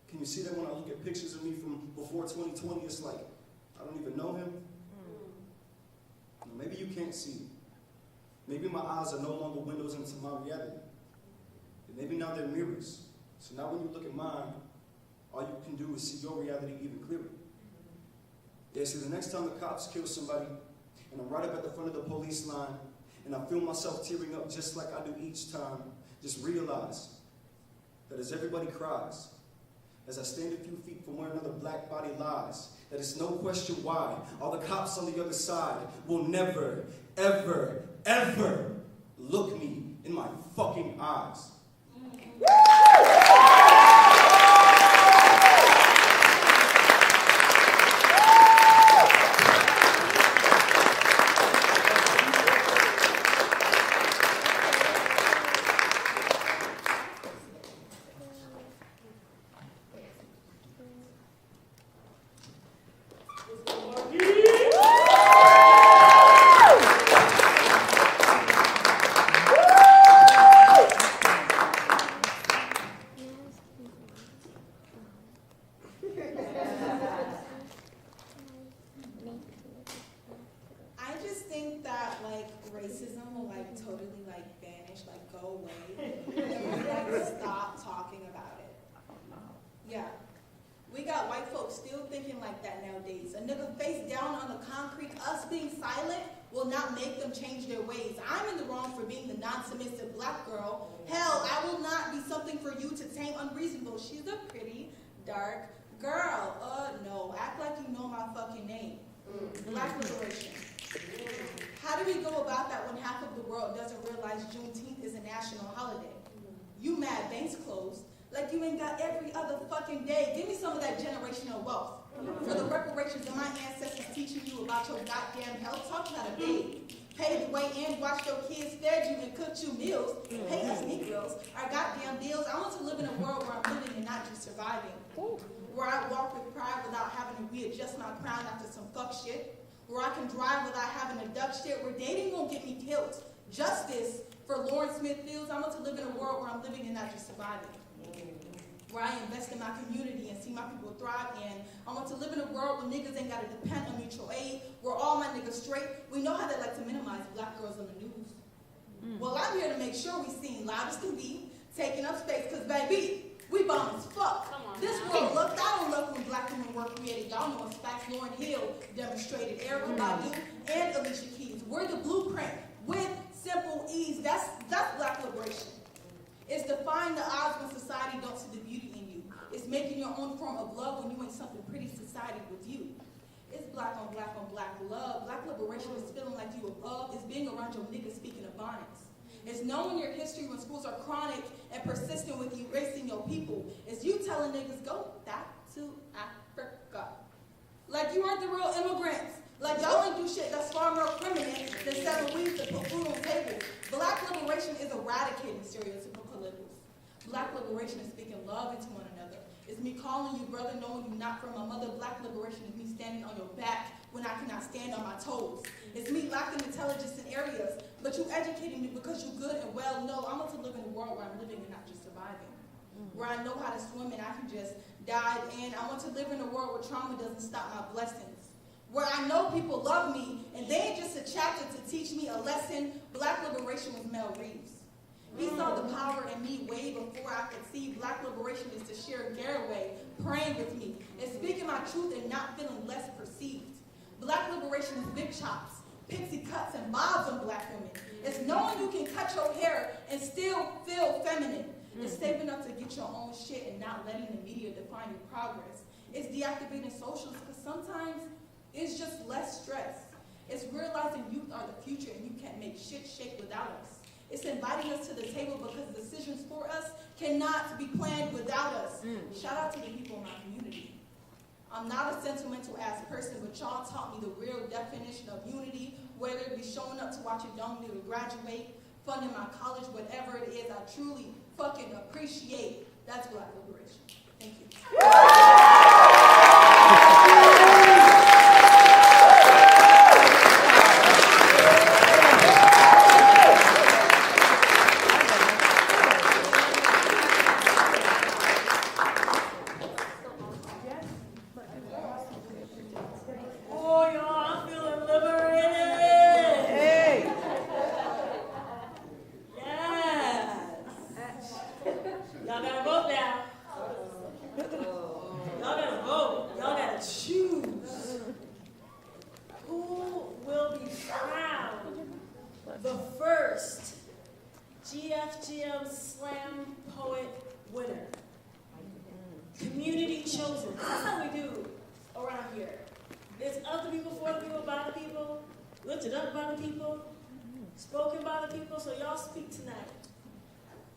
Can you see that when I look at pictures of me from before 2020, it's like, I don't even know him? Maybe you can't see. Maybe my eyes are no longer windows into my reality. And maybe now they're mirrors. So now when you look at mine, all you can do is see your reality even clearer. Yeah, see, the next time the cops kill somebody, and I'm right up at the front of the police line, and I feel myself tearing up just like I do each time, just realize that as everybody cries, as I stand a few feet from where another black body lies, that it's no question why all the cops on the other side will never, ever, ever look me in my fucking eyes. I just think that like racism will like totally like vanish, like go away, and we like stop talking about it. Yeah, we got white folks still thinking like that nowadays. A nigga face down on the concrete, us being silent will not make them change their ways. I'm in the wrong for being the non-submissive black girl. Hell, I will not be something for you to tame unreasonable. She's a pretty, dark girl. No, act like you know my fucking name. Black liberation. How do we go about that when half of the world doesn't realize Juneteenth is a national holiday? You mad, banks closed, like you ain't got every other fucking day. Give me some of that generational wealth. For the reparations of my ancestors teaching you about your goddamn health, talk about a baby. Pay the way in, watch your kids fed you and cooked you meals. Pay us Negroes our goddamn bills. I want to live in a world where I'm living and not just surviving. Where I walk with pride without having to readjust my crown after some fuck shit. Where I can drive without having to duck shit. Where dating won't get me killed. Justice for Lawrence Smith Fields. I want to live in a world where I'm living and not just surviving. Where I invest in my community and see my people thrive in. I want to live in a world where niggas ain't got to depend on mutual aid. Where all my niggas straight. We know how they like to minimize black girls on the news. Well, I'm here to make sure we seen loud as can be, taking up space, because baby, we bomb as fuck. This world looked, I don't look when black women were created. Y'all know it's facts. Lauryn Hill demonstrated, Erykah Badu and Alicia Keys. We're the blueprint with simple ease. That's black liberation. It's defying the odds when society don't see the beauty in you. It's making your own form of love when you ain't something pretty society with you. It's black on black love. Black liberation is feeling like you above. It's being around your niggas speaking abundance. It's knowing your history when schools are chronic and persistent with erasing your people. It's you telling niggas, go back to Africa. Like you aren't the real immigrants. Like y'all ain't do shit that's far more criminal than selling weed to put food on tables. Black liberation is eradicating stereotypical labels. Black liberation is speaking love into one another. It's me calling you brother, knowing you not from my mother. Black liberation is me standing on your back when I cannot stand on my toes. It's me lacking intelligence in areas, but you educating me because you good and well. No, I want to live in a world where I'm living and not just surviving. Where I know how to swim and I can just dive in. I want to live in a world where trauma doesn't stop my blessings. Where I know people love me and they ain't just a chapter to teach me a lesson. Black liberation was Mel Reeves. He saw the power in me way before I could see. Black liberation is to share Garaway, praying with me, and speaking my truth and not feeling less perceived. Black liberation is big chops, pixie cuts, and mobs on black women. It's knowing you can cut your hair and still feel feminine. It's saving up to get your own shit and not letting the media define your progress. It's deactivating socials because sometimes it's just less stress. It's realizing youth are the future and you can't make shit shake without us. It's inviting us to the table because decisions for us cannot be planned without us. Shout out to the people in my community. I'm not a sentimental ass person, but y'all taught me the real definition of unity, whether it be showing up to watch a young nigga graduate, funding my college, whatever it is, I truly fucking appreciate. That's Black liberation. Thank you. Y'all gotta vote now. Y'all gotta vote. Y'all gotta choose. Who will be crowned the first GFGM Slam Poet winner? Community chosen. That's how we do around here. It's of the people, for the people, by the people, lifted up by the people, spoken by the people, so y'all speak tonight.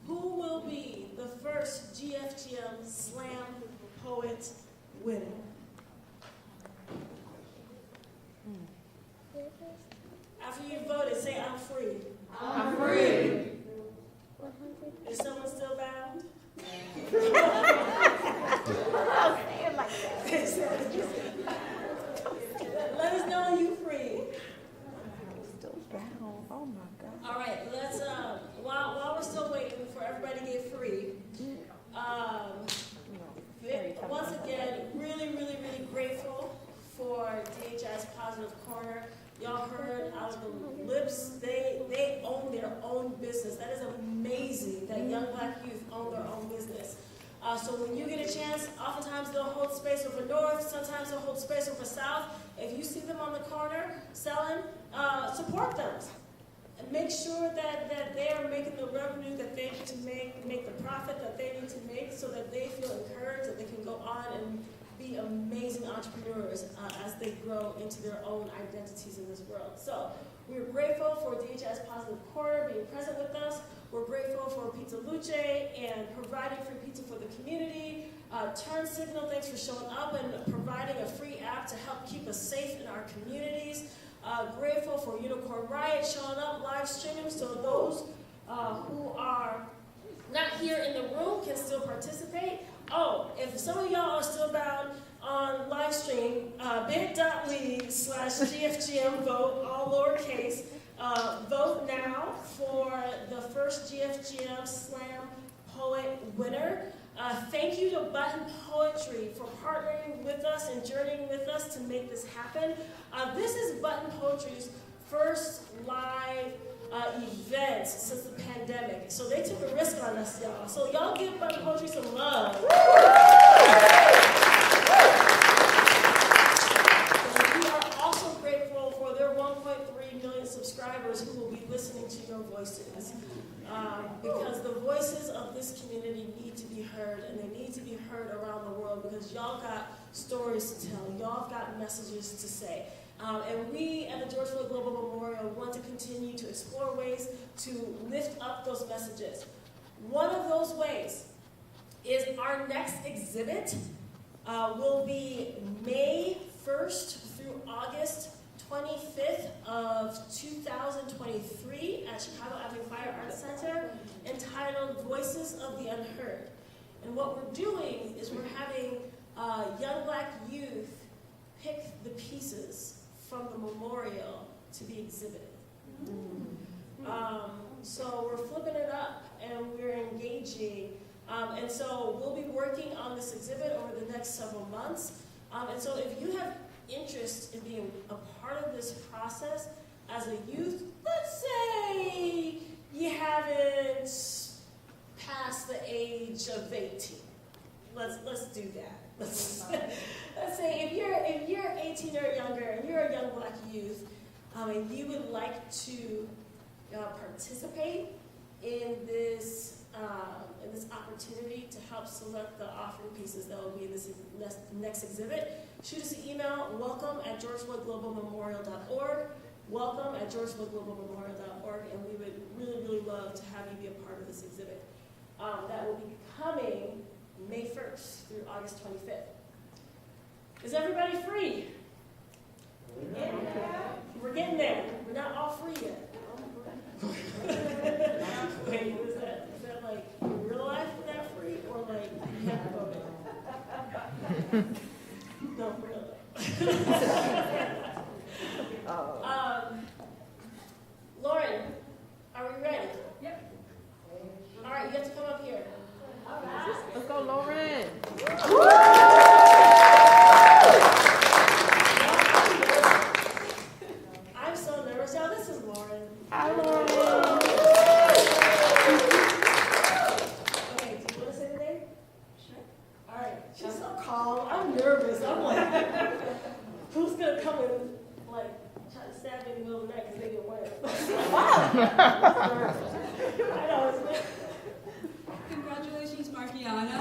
Who will be the first GFGM Slam Poet winner? After you voted, say, I'm free. I'm free. Is someone still bound? I'll say it like that. Let us know you free. Still bound. Oh my God. All right, let's, while we're still waiting for everybody to get free, once again, really, really, really grateful for DHI's Positive Corner. Y'all heard out of the lips, they own their own business. That is amazing that young black youth own their own business. So when you get a chance, oftentimes they'll hold space over north, sometimes they'll hold space over south. If you see them on the corner selling, support them. And make sure that they are making the revenue that they need to make the profit that they need to make so that they feel encouraged, that they can go on and be amazing entrepreneurs as they grow into their own identities in this world. So we're grateful for DHI's Positive Corner being present with us. We're grateful for Pizza Luce and providing free pizza for the community. Turn Signal, thanks for showing up and providing a free app to help keep us safe in our communities. Grateful for Unicorn Riot showing up, live streaming, so those who are not here in the room can still participate. Oh, if some of y'all are still bound on live stream, bit.ly/GFGM vote, all lowercase. Vote now for the first GFGM Slam Poet winner. Thank you to Button Poetry for partnering with us and journeying with us to make this happen. This is Button Poetry's first live event since the pandemic. So they took a risk on us, y'all. So y'all give Button Poetry some love. And we are also grateful for their 1.3 million subscribers who will be listening to your voices. Because the voices of this community need to be heard, and they need to be heard around the world because y'all got stories to tell, y'all got messages to say. And we at the George Floyd Global Memorial want to continue to explore ways to lift up those messages. One of those ways is our next exhibit will be May 1st through August 25th of 2023 at Chicago Avenue Fire Arts Center, entitled Voices of the Unheard. And what we're doing is we're having young black youth pick the pieces from the memorial to be exhibited. So we're flipping it up and we're engaging. And so we'll be working on this exhibit over the next several months. And so if you have interest in being a part of this process as a youth, let's say you haven't passed the age of 18. Let's do that. Let's say if you're 18 or younger and you're a young black youth, and you would like to participate in this opportunity to help select the offering pieces that will be in this next exhibit, shoot us an email, welcome@georgefloydglobalmemorial.org, welcome@georgefloydglobalmemorial.org, and we would really, really love to have you be a part of this exhibit. That will be coming May 1st through August 25th. Is everybody free? Yeah. We're getting there. We're not all free yet. Wait, is that like in real life we're not free, or like you have voted? No, real life. Lauren, are we ready? Yep. All right, you have to come up here. All right. Let's go, Lauren. I'm so nervous. Y'all, this is Lauren. Hi, Lauren. Okay, do you want to say the Congratulations, Markiana.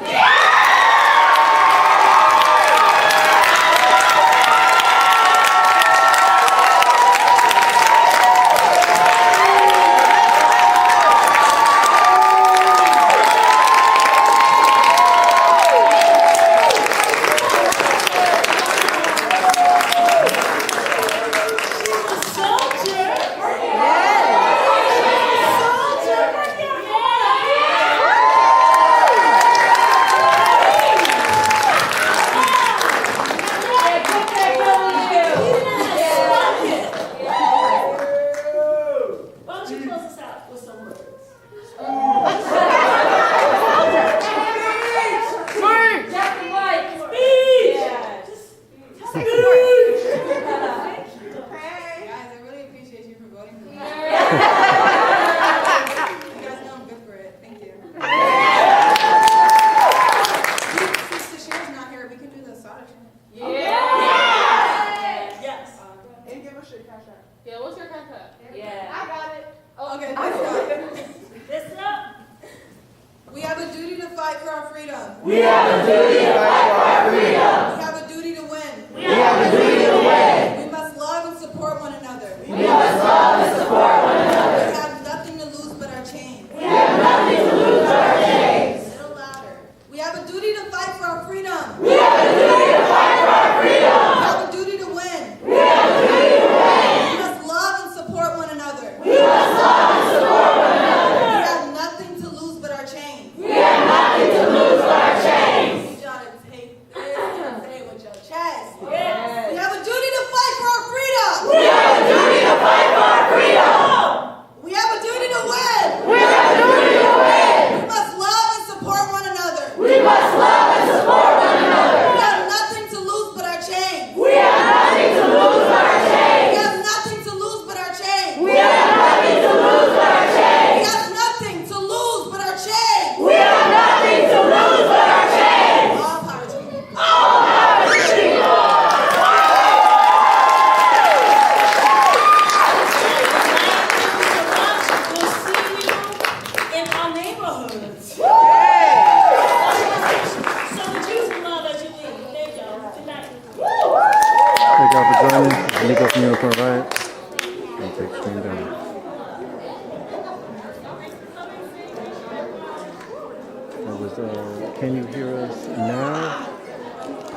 Can You Hear Us Now?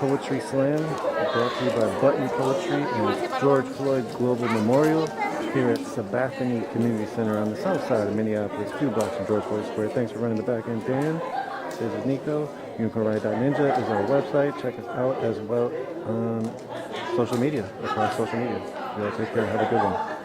Poetry Slam, brought to you by Button Poetry and George Floyd Global Memorial here at Sabathani Community Center on the south side of Minneapolis, 2 blocks from George Floyd Square. Thanks for running the back end, Dan. This is Nico. UnicornRide.ninja is our website. Check us out as well on social media, across social media. You all take care. Have a good one.